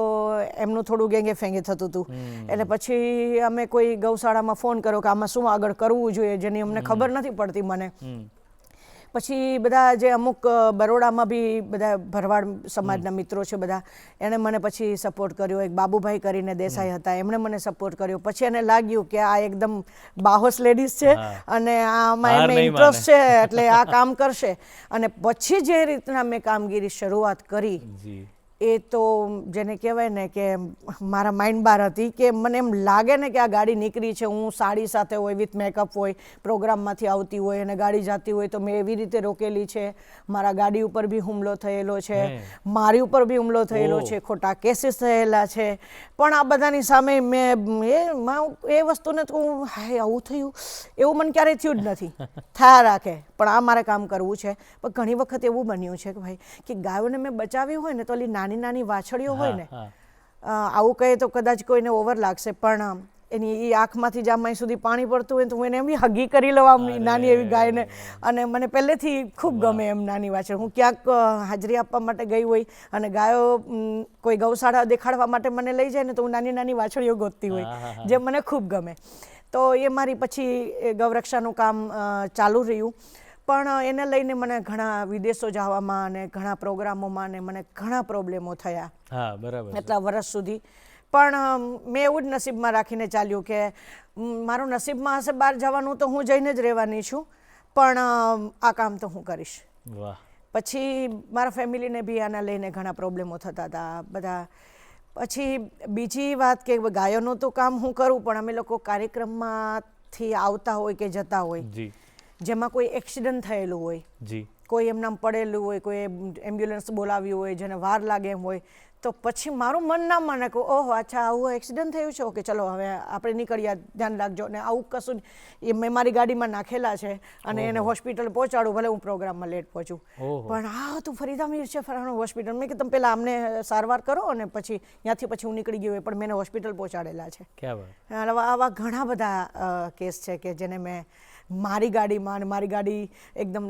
એમનું થોડું ગેંગે ફેંગે થતું હતું. એટલે પછી અમે કોઈ ગૌશાળામાં ફોન કર્યો કે આમાં શું આગળ કરવું જોઈએ, જેની અમને ખબર નથી પડતી મને. પછી બધા જે અમુક બરોડામાં બી બધા ભરવાડ સમાજના મિત્રો છે બધા, એણે મને પછી સપોર્ટ કર્યો. એક બાબુભાઈ કરીને દેસાઈ હતા, એમણે મને સપોર્ટ કર્યો. પછી એને લાગ્યું કે આ એકદમ બાહોશ લેડીઝ છે અને આમાં એમને ઇન્ટરેસ્ટ છે એટલે આ કામ કરશે. અને પછી જે રીતના મેં કામગીરી શરૂઆત કરી એ તો જેને કહેવાય ને કે મારા માઇન્ડ બાર હતી કે મને એમ લાગે ને કે આ ગાડી નીકળી છે, હું સાડી સાથે હોય, વિથ મેકઅપ હોય, પ્રોગ્રામમાંથી આવતી હોય અને ગાડી જતી હોય તો મેં એવી રીતે રોકેલી છે. મારા ગાડી ઉપર બી હુમલો થયેલો છે, મારી ઉપર બી હુમલો થયેલો છે, ખોટા કેસીસ થયેલા છે. પણ આ બધાની સામે મેં એ વસ્તુને તો હાય આવું થયું એવું મને ક્યારેય થયું જ નથી. થયા રાખે પણ આ મારે કામ કરવું છે. પણ ઘણી વખત એવું બન્યું છે કે ભાઈ કે ગાયોને મેં બચાવી હોય ને તો ઓલી નાની નાની વાછડીઓ હોય ને, આવું કહે તો કદાચ કોઈને ઓવર લાગશે, પણ એની એ આંખમાંથી જામાઈ સુધી પાણી પડતું હોય તો હું એને એમ હગી કરી લઉં આમ નાની એવી ગાયને. અને મને પહેલેથી ખૂબ ગમે એમ નાની વાછડી. હું ક્યાંક હાજરી આપવા માટે ગઈ હોય અને ગાયો કોઈ ગૌશાળા દેખાડવા માટે મને લઈ જાય ને તો હું નાની નાની વાછડીઓ ગોતતી હોય, જે મને ખૂબ ગમે. તો એ મારી પછી ગૌરક્ષાનું કામ ચાલુ રહ્યું. પણ એને લઈને મને ઘણા વિદેશો જવામાં અને ઘણા પ્રોગ્રામોમાં ને મને ઘણા પ્રોબ્લેમો થયા એટલા વર્ષ સુધી. પણ મેં એવું જ નસીબમાં રાખીને ચાલ્યું કે મારું નસીબમાં હશે બહાર જવાનું તો હું જઈને જ રહેવાની છું, પણ આ કામ તો હું કરીશ. પછી મારા ફેમિલીને બી આના લઈને ઘણા પ્રોબ્લેમો થતા હતા બધા. પછી બીજી વાત કે ગાયોનું તો કામ હું કરું, પણ અમે લોકો કાર્યક્રમમાંથી આવતા હોય કે જતા હોય જેમાં કોઈ એક્સિડન્ટ થયેલું હોય, કોઈ એમના પડેલું હોય, કોઈ એમ્બ્યુલન્સ બોલાવ્યું હોય જેને વાર લાગે એમ હોય, તો પછી મારું મન ના માને કે ઓહો અચ્છા આવું એક્સિડન્ટ થયું છે, ઓકે ચલો હવે આપણે નીકળ્યા, ધ્યાન રાખજો. ને આવું કશું એ મેં મારી ગાડીમાં નાખેલા છે અને એને હોસ્પિટલ પહોંચાડું, ભલે હું પ્રોગ્રામમાં લેટ પહોંચું. પણ હા તું ફરીદા મીર છે ફલાણું હોસ્પિટલ, મેં કે તમે પહેલાં અમને સારવાર કરો અને પછી ત્યાંથી પછી હું નીકળી ગઈ હોય, પણ મેં એને હોસ્પિટલ પહોંચાડેલા છે. આવા ઘણા બધા કેસ છે કે જેને મેં મારી ગાડીમાં, અને મારી ગાડી એકદમ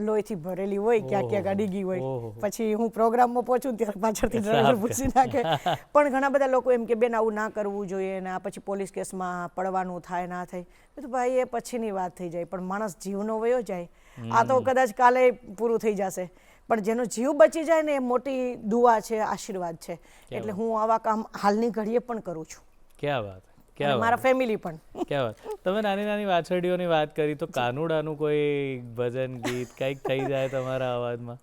લોહીથી ભરેલી હોય, ક્યાં ક્યાં ગાડી ગઈ હોય, પછી હું પ્રોગ્રામમાં પહોંચું ત્યારે પાછળથી ડ્રાઈવર પૂછી નાખે. પણ ઘણા બધા લોકો એમ કે બેન આવું ના કરવું જોઈએ ને આ પછી પોલીસ કેસમાં પડવાનું થાય ના થાય. તો ભાઈ એ પછીની વાત થઈ જાય, પણ માણસ જીવનો વયો જાય આ તો કદાચ કાલે પૂરું થઈ જશે, પણ જેનો જીવ બચી જાય ને એ મોટી દુઆ છે, આશીર્વાદ છે. એટલે હું આવા કામ હાલની ઘડીએ પણ કરું છું. ક્યાં વાત, મારા ફેમિલી પણ. ક્યાં વાત. તમે નાની નાની વાછરડીઓની વાત કરી તો કાનુડાનું કોઈ ભજન ગીત કંઈક થઈ જાય તમારા અવાજમાં?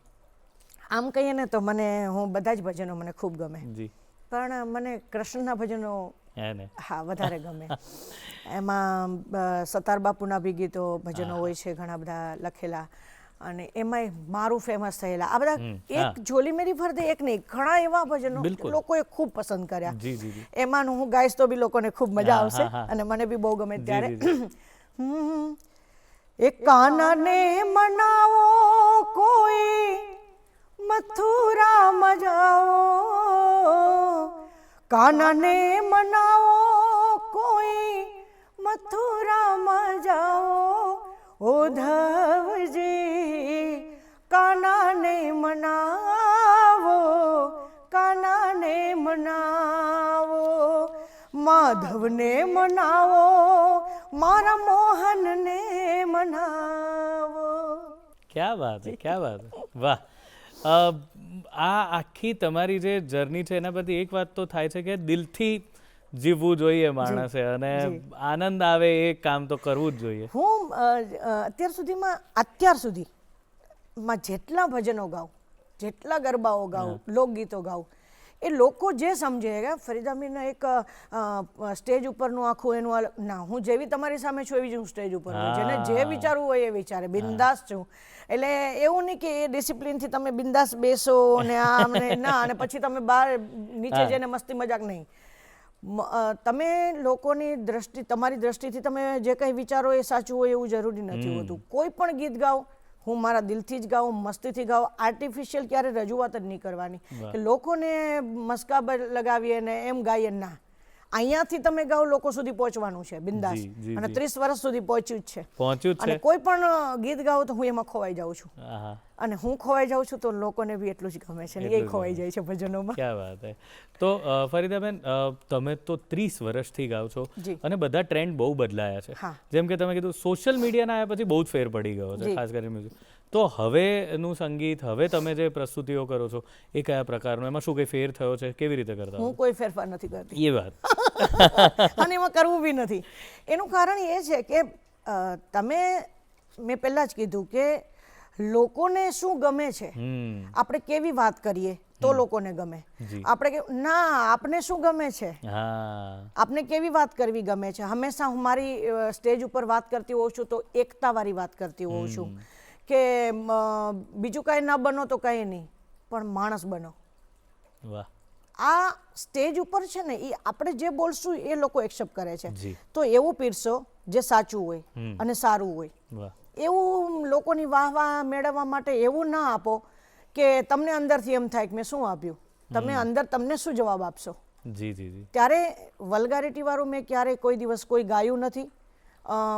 આમ કહીએ ને તો મને હું બધા જ ભજનો મને ખૂબ ગમે, પણ મને કૃષ્ણના ભજનો હા વધારે ગમે. એમાં સતાર બાપુના બી ગીતો ભજનો હોય છે ઘણા બધા લખેલા, અને એમાંય મારું ફેમસ થયેલા આ બધા એક ઝોલી મેરી ભર દે એક નહીં, ઘણા એવા ભજનો લોકોએ ખૂબ પસંદ કર્યા. એમાંનું હું ગાઈશ તો બી લોકોને ખૂબ મજા આવશે અને મને બી બહુ ગમે. ત્યારે એક કાનાને મનાવો કોઈ મથુરામાં જાઓ, કાનાને મનાવો કોઈ, મથુરામાં જાઓ, ઉદ્ધવજી કાનાને મનાવો, કાનાને મનાવો, માધવને મનાવો, મારા મોહનને મનાવો. ક્યા વાત હે, ક્યા વાત હે, વાહ. આ આખી તમારી જે જર્ની છે એના પરથી એક વાત તો થાય છે કે દિલથી જીવવું જોઈએ માણસે, અને આનંદ આવે એ કામ તો કરવું જ જોઈએ. હું અત્યાર સુધીમાં જેટલા ભજનો ગાઉં, જેટલા ગરબાઓ ગાઉં, લોકગીતો ગાઉં, એ લોકો જે સમજે કે ફરીદાબેનના એક સ્ટેજ ઉપરનું આખું એનું ના, હું જેવી તમારી સામે છું એવી જ હું સ્ટેજ ઉપર છું, જેને જે વિચારવું હોય એ વિચારે, બિંદાસ છું. એટલે એવું નહીં કે એ ડિસિપ્લિનથી તમે બિંદાસ બેસો ને આમ ને ના, અને પછી તમે બહાર નીચે જઈને મસ્તી મજાક નહીં. તમે લોકોની દ્રષ્ટિ, તમારી દ્રષ્ટિથી તમે જે કંઈ વિચારો એ સાચું હોય એવું જરૂરી નથી હોતું. કોઈ પણ ગીત ગાઓ, હું મારા દિલથી જ ગાઉં, મસ્તીથી ગાઉં, આર્ટિફિશિયલ ક્યારે રજૂઆત જ નહીં કરવાની કે લોકોને મસ્કા લગાવીએ ને એમ ગાઈએ. ના, અહીંયાથી તમે ગાઓ, લોકો સુધી પહોંચવાનું છે બિંદાસ, અને 30 વર્ષ સુધી પહોંચ્યું જ છે. અને કોઈ પણ ગીત ગાઉં તો હું એમાં ખોવાઈ જાઉં છું, અને હું ખોવાઈ જાઉં છું તો લોકોને બી એટલું જ ગમે છે, એ ખોવાઈ જાય છે ભજનોમાં. ક્યા વાત હે. તો ફરીદાબેન, તમે તો 30 વર્ષથી ગાઓ છો અને બધા ટ્રેન્ડ બહુ બદલાયા છે. જેમ કે તમે કીધું સોશિયલ મીડિયાના આવ્યા પછી બહુ જ ફેર પડી ગયો છે, ખાસ કરીને મ્યુઝિક. તો હવેનું સંગીત, હવે તમે જે પ્રસ્તુતિઓ કરો છો એ કયા પ્રકારનું, એમાં શું કંઈ ફેર થયો છે, કેવી રીતે કરતા? હું કોઈ ફેરફાર નથી કરતી એ વાત, અને એમાં કરવું બી નથી. એનું કારણ એ છે કે મેં પહેલા જ કીધું કે લોકોને શું ગમે છે, આપણે કેવી વાત કરીએ તો લોકોને ગમે. આપણે ના, આપને શું ગમે છે, આપને કેવી વાત કરવી ગમે છે. હંમેશા હું મારી સ્ટેજ ઉપર વાત કરતી હોઉં છું તો એકતાવાળી વાત કરતી હોઉં છું કે બીજું કાંઈ ના બનો તો કંઈ નહીં, પણ માણસ બનો. આ સ્ટેજ ઉપર છે ને, એ આપણે જે બોલશું એ લોકો એક્સેપ્ટ કરે છે. તો એવું પીરસો જે સાચું હોય અને સારું હોય. એવું લોકોની વાહ મેળવવા માટે એવું ના આપો કે તમને અંદરથી એમ થાય કે મેં શું આપ્યું, તમે અંદર તમને શું જવાબ આપશો. ત્યારે વલ્ગારિટી વાળું મેં ક્યારેય કોઈ દિવસ કોઈ ગાયું નથી,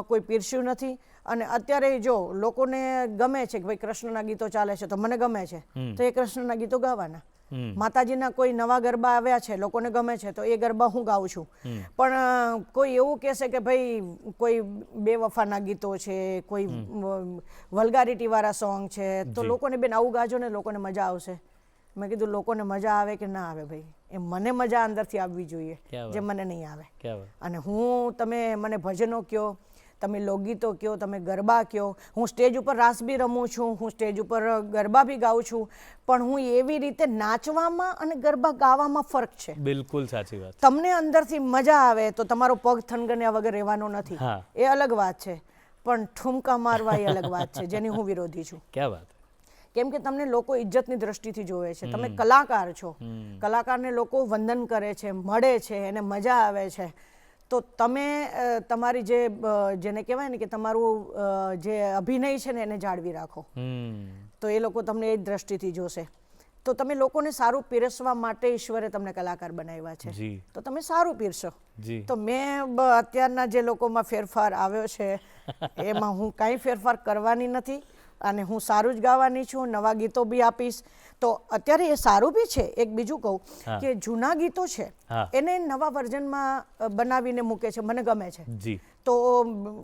કોઈ પીરસ્યું નથી. અને અત્યારે જો લોકોને ગમે છે કે ભાઈ કૃષ્ણના ગીતો ચાલે છે તો મને ગમે છે, તો એ કૃષ્ણના ગીતો ગાવાના. માતાજીના કોઈ નવા ગરબા આવ્યા છે, લોકોને ગમે છે, તો એ ગરબા હું ગાઉં છું. પણ કોઈ એવું કહેશે કે ભાઈ કોઈ બેવફાના ગીતો છે, કોઈ વલ્ગારિટી વાળા સોંગ છે, તો લોકોને બેન આવું ગાજો ને લોકોને મજા આવશે. મેં કીધું લોકોને મજા આવે કે ના આવે ભાઈ, એ મને મજા અંદરથી આવવી જોઈએ, જે મને નહીં આવે. અને તમે મને ભજનો કયો, તમે લોકગીતો કયો, તમે ગરબા કયો, હું સ્ટેજ ઉપર રાસ બી રમું છું, હું સ્ટેજ ઉપર ગરબા બી ગાઉં છું, પણ હું એવી રીતે નાચવામાં અને ગરબા ગાવામાં ફરક છે. બિલકુલ સાચી વાત. તમને અંદરથી મજા આવે તો તમારો પગ થનગન્યા વગર રહેવાનો નથી, એ અલગ વાત છે. પણ ઠુમકા મારવા એ અલગ વાત છે, જેની હું વિરોધી છું. ક્યા વાત. કેમ કે તમને લોકો ઇજ્જતની દ્રષ્ટિથી જોવે છે. તમે કલાકાર છો, કલાકારને લોકો વંદન કરે છે, મળે છે, એને મજા આવે છે. તો તમે તમારી જેને કહેવાય ને કે તમારું જે અભિનય છે ને એને જાળવી રાખો, તો એ લોકો તમને એ જ દ્રષ્ટિથી જોશે. તો તમે લોકોને સારું પીરસવા માટે ઈશ્વરે તમને કલાકાર બનાવ્યા છે, તો તમે સારું પીરસો. તો મેં અત્યારના જે લોકોમાં ફેરફાર આવ્યો છે એમાં હું કાંઈ ફેરફાર કરવાની નથી, અને હું સારું જ ગાવાની છું, નવા ગીતો બી આપીશ. તો અત્યારે એ સારું બી છે. એક બીજું કહું કે જૂના ગીતો છે એને નવા વર્ઝનમાં બનાવીને મૂકે છે, મને ગમે છે. તો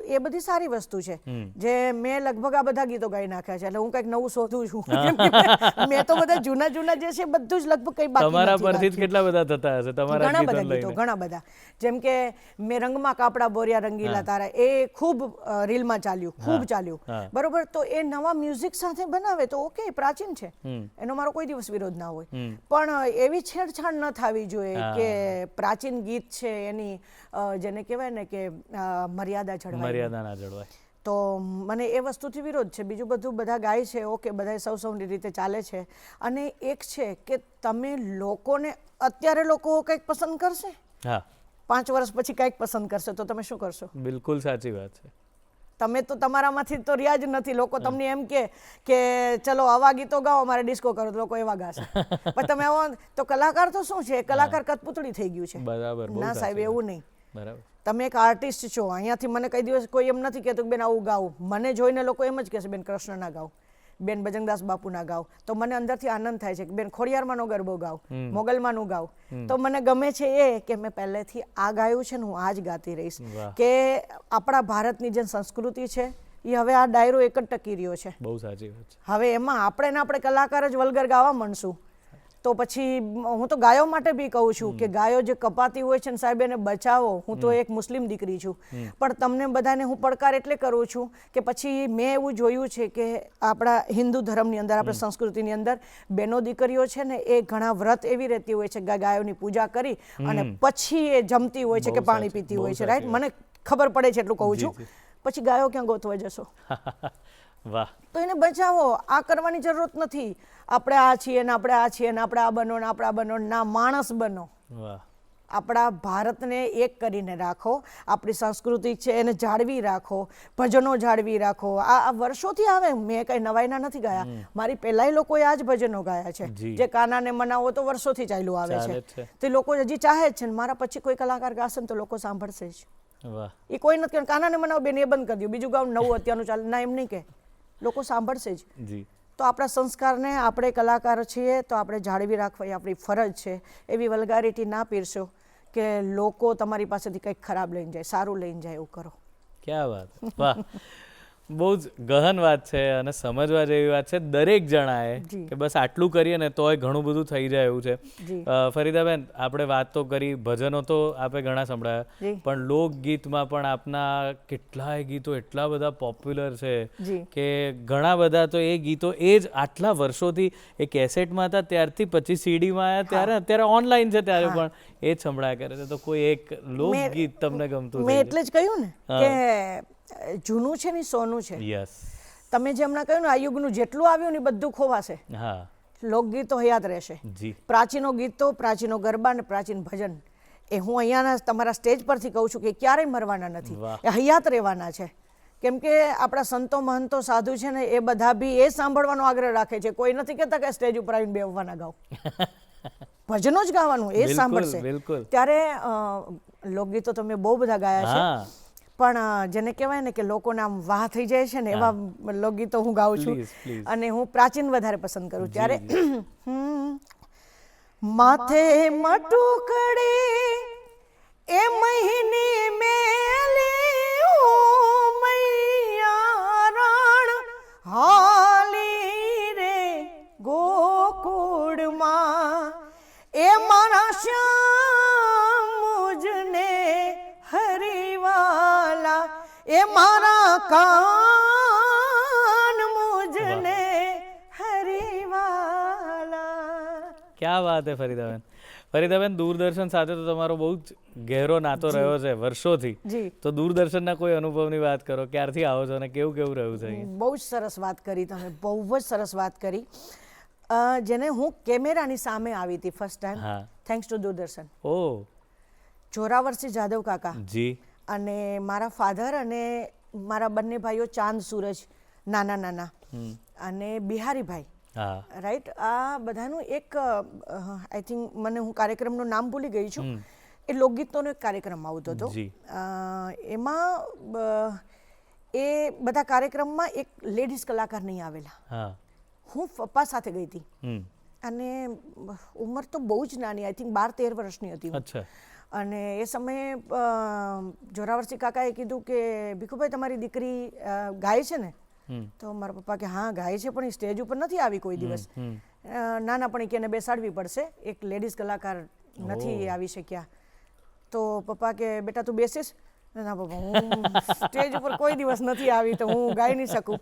એ બધી સારી વસ્તુ છે. જે મેં લગભગ આ બધા ગીતો ગાઈ નાખ્યા છે, એટલે હું કંઈક નવું શોધું છું. મેં તો બધા જૂના જે છે બધું જ લગભગ કંઈ બાકી નથી. તમારા પરથી જ કેટલા બધા થતા હશે તમારા ઘણા બધા ગીતો, ઘણા બધા. જેમ કે મેં રંગમાં કાપડા બોર્યા રંગીલા તારા, એ ખૂબ રીલમાં ચાલ્યું, ખૂબ ચાલ્યું, બરોબર. તો એ નવા મ્યુઝિક સાથે બનાવે તો ઓકે, પ્રાચીન છે, એનો મારો કોઈ દિવસ વિરોધ ના હોય. પણ એવી છેડછાડ ન થવી જોઈએ કે પ્રાચીન ગીત છે એની જેને કહેવાય ને કે મર્યાદા જળવાય. તો મને એ વસ્તુથી વિરોધ છે. બીજું બધું બધા ગાય છે, ઓકે, બધા સૌની રીતે ચાલે છે. અને એક છે કે તમે લોકોને, અત્યારે લોકો કંઈક પસંદ કરશે, 5 વર્ષ પછી કંઈક પસંદ કરશે, તો તમે શું કરશો? બિલકુલ સાચી વાત છે. તમે તો તમારામાંથી તો રહ્યા જ નથી. લોકો તમને એમ કે ચલો આવા ગીતો ગાઓ, અમારે ડિસ્કો કરો, તો લોકો એવા ગાશે. પણ તમે આવો તો કલાકાર તો શું છે, કલાકાર કઠપૂતળી થઈ ગયું છે. બરાબર, ના સાહેબ, એવું નહીં. બરાબર. તમે એક આર્ટિસ્ટ છો. અહીંયાથી મને કઈ દિવસ કોઈ એમ નથી કહેતું કે બેન આવું ગાવું. મને જોઈને લોકો એમ જ કહેશે બેન કૃષ્ણના ગાવ, બેન બજરંગદાસ બાપુના ગાવ. તો મને અંદરથી આનંદ થાય છે કે બેન ખોડિયારમાંનો ગરબો ગાવ, મોગલમાંનું ગાવ. તો મને ગમે છે એ કે મેં પહેલેથી આ ગાયું છે ને હું આ જ ગાતી રહીશ. કે આપણા ભારતની જે સંસ્કૃતિ છે એ હવે આ ડાયરો એક જ ટકી રહ્યો છે. બહુ સાચી વાત છે. હવે એમાં આપણે કલાકાર જ વલગર ગાવા માંડશું તો પછી હું તો ગાયો માટે બી કહું છું કે ગાયો જે કપાતી હોય છે ને સાહેબ એને બચાવો. હું તો એક મુસ્લિમ દીકરી છું, પણ તમને બધાને હું પડકાર એટલે કરું છું કે પછી મેં એવું જોયું છે કે આપણા હિન્દુ ધર્મની અંદર, આપણા સંસ્કૃતિની અંદર બહેનો દીકરીઓ છે ને એ ઘણા વ્રત એવી રહેતી હોય છે ગાયોની પૂજા કરી અને પછી એ જમતી હોય છે કે પાણી પીતી હોય છે. રાઈટ, મને ખબર પડે છે એટલું કહું છું. પછી ગાયો ક્યાં ગોતવા જશો? વાહ. તો એને બચાવો. આ કરવાની જરૂરત નથી. આપણે આ છીએ ને આપણે આ છીએ ને આપણે આ બનો ને આપણે આ બનો. ના, માણસ બનો. વાહ. આપણા ભારતને એક કરીને રાખો, આપણી સંસ્કૃતિ છે એને જાળવી રાખો, ભજનો જાળવી રાખો. આ વર્ષોથી આવે, મેં કઈ નવાઈના નથી ગાયા. મારી પહેલાંય લોકોએ આ જ ભજનો ગાયા છે. જે કાનાને મનાવો તો વર્ષોથી ચાલ્યું આવે છે. તે લોકો હજી ચાહે જ છે ને મારા પછી કોઈ કલાકાર ગાશે ને તો લોકો સાંભળશે જ. એ કોઈ નથી કે કાનાને મનાવો બેન એ બંધ કરી દો, બીજું ગાવ નવું અત્યારનું ચાલે. ના, એમ નહીં કે લોકો સાંભળશે જ. તો આપણા સંસ્કારને, આપણે કલાકાર છીએ તો આપણે જાળવી રાખવા એ આપણી ફરજ છે. એવી વલ્ગારિટી ના પીરશો કે લોકો તમારી પાસેથી કંઈક ખરાબ લઈને જાય, સારું લઈને જાય એવું કરો. ક્યાં વાત. વાહ, બહુ જ ગહન વાત છે અને સમજવા જેવી વાત છે દરેક જણાએ કે બસ આટલું કરીએ ને તોય ઘણું બધું થઈ જાય એવું છે. ફરીદાબેન, આપણે વાત તો કરી, ભજનો તો આપણે ઘણા સંભળાયા, પણ લોકગીતમાં પણ આપના કેટલાય ગીતો એટલા બધા પોપ્યુલર છે કે ઘણા બધા તો એ ગીતો એ જ આટલા વર્ષોથી એ કેસેટમાં હતા ત્યારથી પછી સીડીમાં આવ્યા ત્યારે, અત્યારે ઓનલાઈન છે ત્યારે પણ એ જ સંભળાયા કરે છે. તો કોઈ એક લોકગીત તમને ગમતું? મેં એટલે જ કહ્યું ને કે જૂનું છે ને સોનું છે. તમે જે હમણાં કહ્યું ને આ યુગનું જેટલું આવ્યું ને બધું ખોવાશે. લોકગીતો હયાત રહેશે. પ્રાચીનો ગીતો, પ્રાચીનો ગરબા ને પ્રાચીન ભજન એ હું અહીંયાના તમારા સ્ટેજ પરથી કહું છું કે ક્યારેય મરવાના નથી, એ હયાત રહેવાના છે. કેમ કે આપણા સંતો મહંતો સાધુ છે ને એ બધા બી એ સાંભળવાનો આગ્રહ રાખે છે. કોઈ નથી કહેતા કે સ્ટેજ ઉપર આવીને બેહવાના ગાઓ. ભજનો જ ગાવાનું, એ સાંભળશે. ત્યારે લોકગીતો તો મેં બહુ બધા ગાયા છે, પણ જેને કહેવાય ને કે લોકોને આમ વાહ થઈ જાય છે ને એવા લોકગીતો હું ગાઉં છું. અને હું પ્રાચીન વધારે પસંદ કરું. ત્યારે માથે મટુકડે એ મહિની મેલી મૈયા રણ હાલી રે ગોકુળમાં એ મારા શ્યામ મુજને હરિવાલા એ મારા કાન મુજને હરિવાલા. ક્યાં વાત હે ફરીદાબેન. ફરીદાબેન, દૂરદર્શન સાથે તો તમારો બહુ જ ગહેરો નાતો રહ્યો છે વર્ષોથી. તો દૂરદર્શનના કોઈ અનુભવની વાત કરો. ક્યારથી આવો છો અને કેવું કેવું રહ્યું છે? બહુ જ સરસ વાત કરી તમે, બહુ જ સરસ વાત કરી. જેને હું કેમેરાની સામે આવી હતી first time, thanks to Doordarshan. Zoravarsinh Jadav કાકા અને મારા ફાધર અને મારા બંને ભાઈઓ ચાંદ સૂરજ નાના નાના અને બિહારીભાઈ, રાઈટ, આ બધાનું એક આઈ થિંક મને હું કાર્યક્રમનું નામ ભૂલી ગઈ છું. એ લોકગીતોનો એક કાર્યક્રમ આવતો હતો. એમાં એ બધા કાર્યક્રમમાં એક લેડીઝ કલાકાર નહીં આવેલા. હું પપ્પા સાથે ગઈ હતી અને ઉંમર તો બહુ જ નાની, આઈ થિંક 12-13 વર્ષની હતી. અને એ સમયે જોરાવરસિંહ કાકાએ કીધું કે ભીખુભાઈ તમારી દીકરી ગાય છે ને? તો મારા પપ્પા કે હા ગાય છે, પણ એ સ્ટેજ ઉપર નથી આવી કોઈ દિવસ. નાના પણ કે એને બેસાડવી પડશે, એક લેડીઝ કલાકાર નથી આવી શક્યા. તો પપ્પા કે બેટા તું બેસીશ? ના પપ્પા, હું સ્ટેજ ઉપર કોઈ દિવસ નથી આવી તો હું ગાઈ નહીં શકું.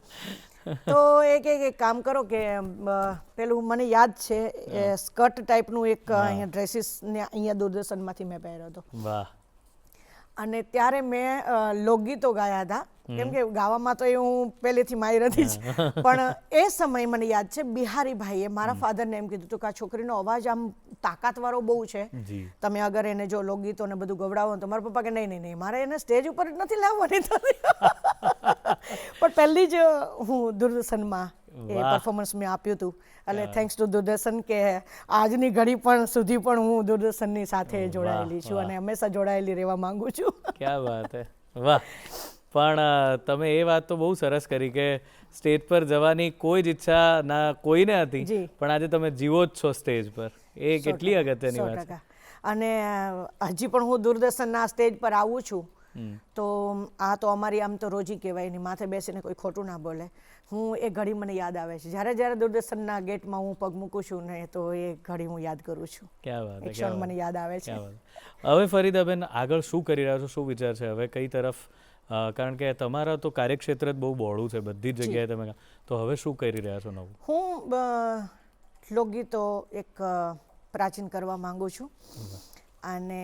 તો એ કે કામ કરો કે પેલું મને યાદ છે સ્કર્ટ ટાઈપનું એક અહીંયા ડ્રેસીસ ને અહીંયા દૂરદર્શનમાંથી મેં પહેર્યો હતો. અને ત્યારે મેં લોકગીતો ગાયા હતા. કેમ કે ગાવામાં તો એ હું પહેલેથી માહિર હતી જ, પણ એ સમય મને યાદ છે બિહારીભાઈએ મારા ફાધરને એમ કીધું હતું કે આ છોકરીનો અવાજ આમ તાકાતવાળો બહુ છે, તમે અગર એને જો લોકગીતો ને બધું ગવડાવો તો મારા પપ્પા કે નહીં નહીં નહીં, મારે એને સ્ટેજ ઉપર જ નથી લાવવાની. પહેલી જ હું દૂરદર્શનમાં એ વાહ. પરફોર્મન્સ મેં આપ્યું હતું એટલે થેન્ક્સ ટુ દૂરદર્શન કે આજની ઘડી પણ સુધી પણ હું દૂરદર્શનની સાથે જોડાયેલી છું વાહ. અને હંમેશા જોડાયેલી રહેવા માંગુ છું. ક્યાં વાત હે, વાહ. પણ તમે એ વાત તો બહુ સરસ કરી કે સ્ટેજ પર જવાની કોઈ જ ઈચ્છા ના કોઈને હતી, જી. પણ આજે તમે જીવો જ છો સ્ટેજ પર. એ કેટલી અગત્યની 100% વાત છે. અને હજી પણ હું દૂરદર્શનના સ્ટેજ પર આવું છું તો આ તો અમારી આમ તો રોજી કહેવાય, એની માથે બેસીને કોઈ ખોટું ના બોલે. હું એ ઘડી મને યાદ આવે છે જ્યારે જ્યારે દૂરદર્શનના ગેટમાં હું પગ મૂકું છું ને તો એ ઘડી હું યાદ કરું છું. ક્યાં વાત એક હે, ક્ષણ મને યાદ આવે છે. ક્યાં વાત. હવે ફરીદાબેન આગળ શું કરી રહ્યા છો, શું વિચાર છે હવે, કઈ તરફ? કારણ કે તમારા તો કાર્યક્ષેત્ર જ બહુ બહોળું છે, બધી જ જગ્યાએ તમે, તો હવે શું કરી રહ્યા છો નવું? હું લોકગીતો એક પ્રાચીન કરવા માંગુ છું અને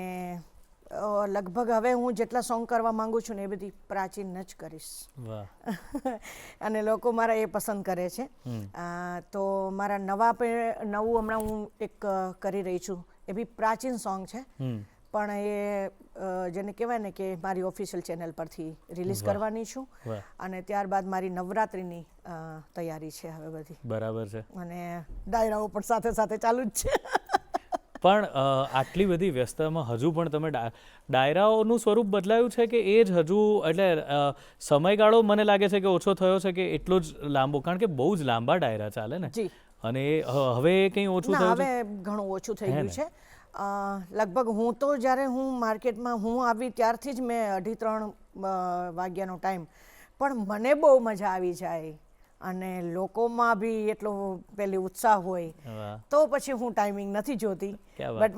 લગભગ હવે હું જેટલા સોંગ કરવા માંગુ છું ને એ બધી પ્રાચીન જ કરીશ. વાહ. અને લોકો મારા એ પસંદ કરે છે. તો મારા નવું હમણાં હું એક કરી રહી છું, એ બી પ્રાચીન સોંગ છે પણ એ જેને કહેવાય ને કે મારી ઓફિશિયલ ચેનલ પરથી રિલીઝ કરવાની છું અને ત્યારબાદ મારી નવરાત્રિની તૈયારી છે હવે બધી. બરાબર છે. અને ડાયરાઓ પણ સાથે સાથે ચાલુ જ છે. પણ આટલી બધી વ્યસ્તતામાં હજુ પણ તમે ડાયરાઓનું સ્વરૂપ બદલાયું છે કે એ જ હજુ, એટલે સમયગાળો મને લાગે છે કે ઓછો થયો છે કે એટલો જ લાંબો? કારણ કે બહુ જ લાંબા ડાયરા ચાલે ને. જી. અને હવે કંઈ ઓછું થયું છે? હવે ઘણું ઓછું થઈ ગયું છે. લગભગ હું તો જ્યારે હું માર્કેટમાં હું આવી ત્યારથી જ મેં 2:30-3 વાગ્યાનો ટાઈમ, પણ મને બહુ મજા આવી જાય અને લોકોમાં બી એટલો પેલી ઉત્સાહ હોય તો પછી હું ટાઈમિંગ નથી જોતી. બટ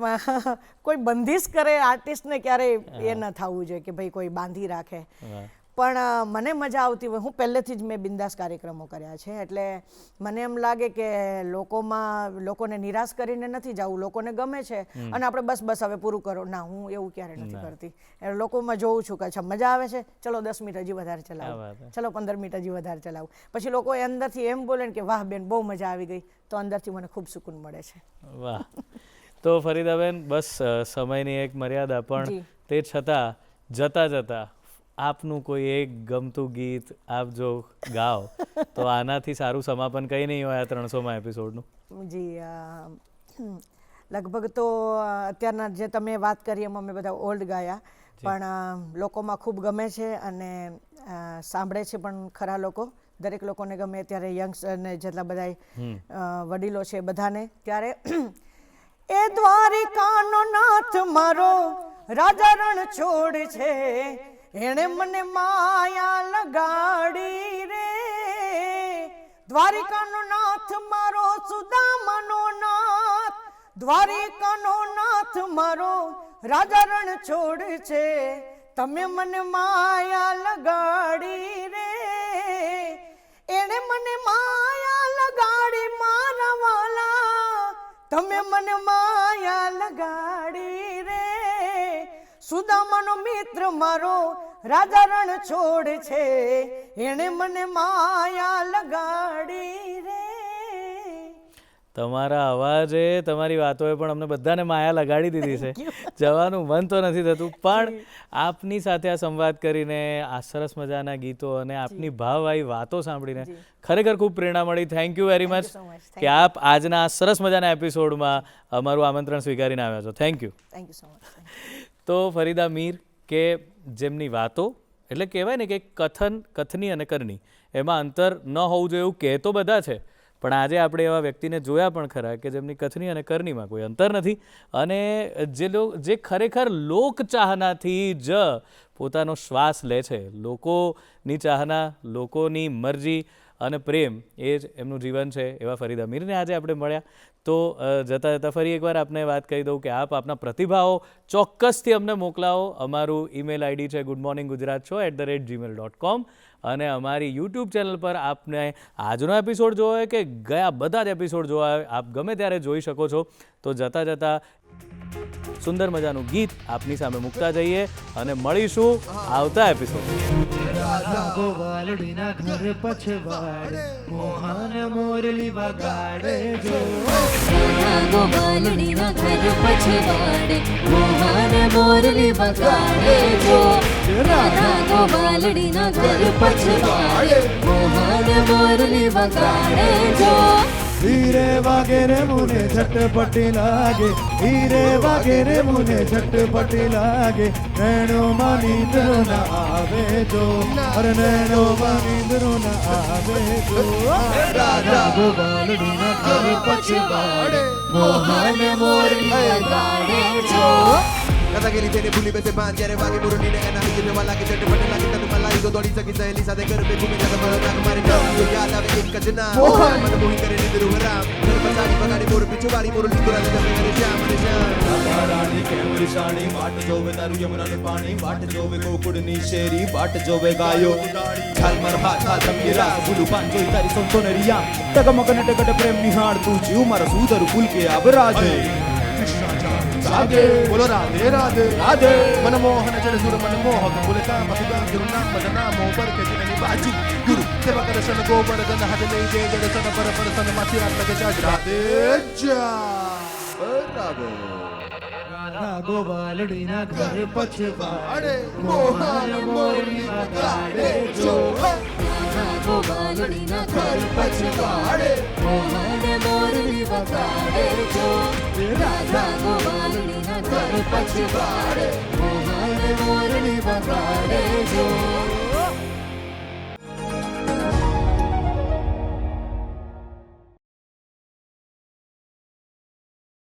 કોઈ બંધિશ કરે આર્ટિસ્ટને ક્યારેય એ ન થવું જોઈએ કે ભાઈ કોઈ બાંધી રાખે. પણ મને મજા આવતી હોય, હું પહેલેથી જ મેં બિંદાસ કાર્યક્રમો કર્યા છે એટલે મને એમ લાગે કે લોકોને નિરાશ કરીને નથી જવું, લોકોને ગમે છે અને આપણે બસ હવે પૂરું કરો, ના, હું એવું ક્યારે નથી કરતી. એટલે લોકોમાં જોઉં છું કે અચ્છા મજા આવે છે, ચલો 10 મિનિટ હજી વધારે ચલાવું, ચલો 15 મિનિટ હજી વધારે ચલાવું. પછી લોકો અંદરથી એમ બોલે ને કે વાહ બેન બહુ મજા આવી ગઈ, તો અંદરથી મને ખૂબ સુકૂન મળે છે. વાહ. તો ફરીદાબેન, બસ સમયની એક મર્યાદા, પણ તે છતાં જતા જતા આપનું કોઈ એક ગમતું ગીત આપ જો ગાઓ તો આનાથી સારું સમાપન કંઈ નહીં હોય આ 300મા એપિસોડનું. જી, લગભગ તો અત્યારના જે તમે વાત કરી એમાં મેં બધા ઓલ્ડ ગાયા, પણ લોકોમાં ખૂબ ગમે છે અને સાંભળે છે પણ ખરા લોકો. દરેક લોકોને ગમે, ત્યારે યંગ્સ અને જેટલા બધા વડીલો છે બધાને. ત્યારે એ દ્વારિકાનો નાથ મારો રાજા રણ છોડ છે, એણે મને માયા લગાડી રે. દ્વારિકાનો નાથ મારો સુદામાનો નાથ, દ્વારિકાનો નાથ મારો રાજા રણ છોડ છે, તમે મને માયા લગાડી રે. એણે મને માયા લગાડી મારા વાલા, તમે મને માયા લગાડી રે. સુદામાનો મિત્ર મારો રાજા રણ છોડ છે, એણે મને માયા લગાડી રે. તમારા અવાજે, તમારી વાતોએ પણ અમને બધાને માયા લગાડી દીધી છે. જવાનું મન તો નથી થતું, પણ આપની સાથે આ સંવાદ કરીને, આ સરસ મજાના ગીતો અને આપની ભાવવાળી વાતો સાંભળીને ખરેખર ખૂબ પ્રેરણા મળી. થેન્ક યુ વેરી મચ કે આપ આજના આ સરસ મજાના એપિસોડમાં અમારું આમંત્રણ સ્વીકારીને આવ્યા છો. Thank you. Thank you so much. તો ફરીદા મીર, કે જેમની વાતો, એટલે કહેવાય ને કે કથની અને કરની એમાં અંતર ન હોવું જોઈએ એવું કહે તો બધા છે, પણ આજે આપણે એવા વ્યક્તિને જોયા પણ ખરા કે જેમની કથની અને કરનીમાં કોઈ અંતર નથી અને જે ખરેખર લોક ચાહનાથી જ પોતાનો શ્વાસ લે છે, લોકોની ચાહના, લોકોની મરજી અને પ્રેમ, એ જ એમનું જીવન છે. એવા ફરીદા મીરને આજે આપણે મળ્યા. તો જતાં જતાં ફરી એકવાર આપને વાત કહી દઉં કે આપ આપના પ્રતિભાવો ચોક્કસથી અમને મોકલાવો. અમારું ઈમેલ આઈડી છે goodmorninggujarat@gmail.com અને અમારી યુટ્યુબ ચેનલ પર આપને આજનો એપિસોડ જોવો હોય કે ગયા બધા જ એપિસોડ જોવા હોય, આપ ગમે ત્યારે જોઈ શકો છો. તો જતાં જતાં સુંદર મજાનું ગીત આપની સામે મૂકતા જઈએ અને મળીશું આવતા એપિસોડ. રાધા ગોવાલડીના ઘર પછવાડે મોહન મોરલી વગાડે જો. રાધા ગોવાલડીના ઘર પછવાડે મોહન મોરલી વગાડે જો. રાધા ગોવાલડીના ઘર પછવાડે મોહન મોરલી વગાડે જો હીરે વાગે રે મુને ઝટપટી લાગે હીરે વાગે રે મુને ઝટપટી લાગે નૈનો માં નીંદરો ના આવે જો અરે નૈનો માં નીંદરો ના આવે જો રાધા ગોવાલડીના ઘર પછવાડે મોહન મોરલી વગાડે જો Kata que tiene puli bese pan quiere va que burni ne na hiye wala ke chete pate la ke tanu malai do dodi saki sa elisa de kar me gume jada mara na mare na yo yaad ave ek kajna man mohi kare nidiru ram kar pasari bagadi mor pichu wali mor lidura de me mere sham re sham રાણી કેવરી શાણી વાટ જોવે તારું યમુનાનું પાણી વાટ જોવે ગોકુળની શેરી વાટ જોવે ગાયો ઝાલમર હાથ રંગીલા ગુલુ પાન જોઈ તારી સોનસોનરિયા ટગમગન ટગટ પ્રેમ નિહાળતું જીવ મારા સુદર ફૂલ કે આબરાજે જાગે બોલો રાધે રાધે રાધે મનમોહન જળ સુર મનમોહક બોલતા મધુગા ગુરુના મદના મોબર કે જનની બાજી ગુરુ સેવા કરશન ગોબર ગન હદ લઈ જે જડસન પર પરસન માથી રાત લગે જાજ રાધે જા રાધે રાધા ગોવાલડીના ઘર પછવાડે મોહન મોરલી વગાડે જો ગોવાલડીના ઘર પછવાડે મોહન મોરલી વગાડે જો રાધા ગોવાલડીના ઘર પછવાડે મોહન મોરલી વગાડે જો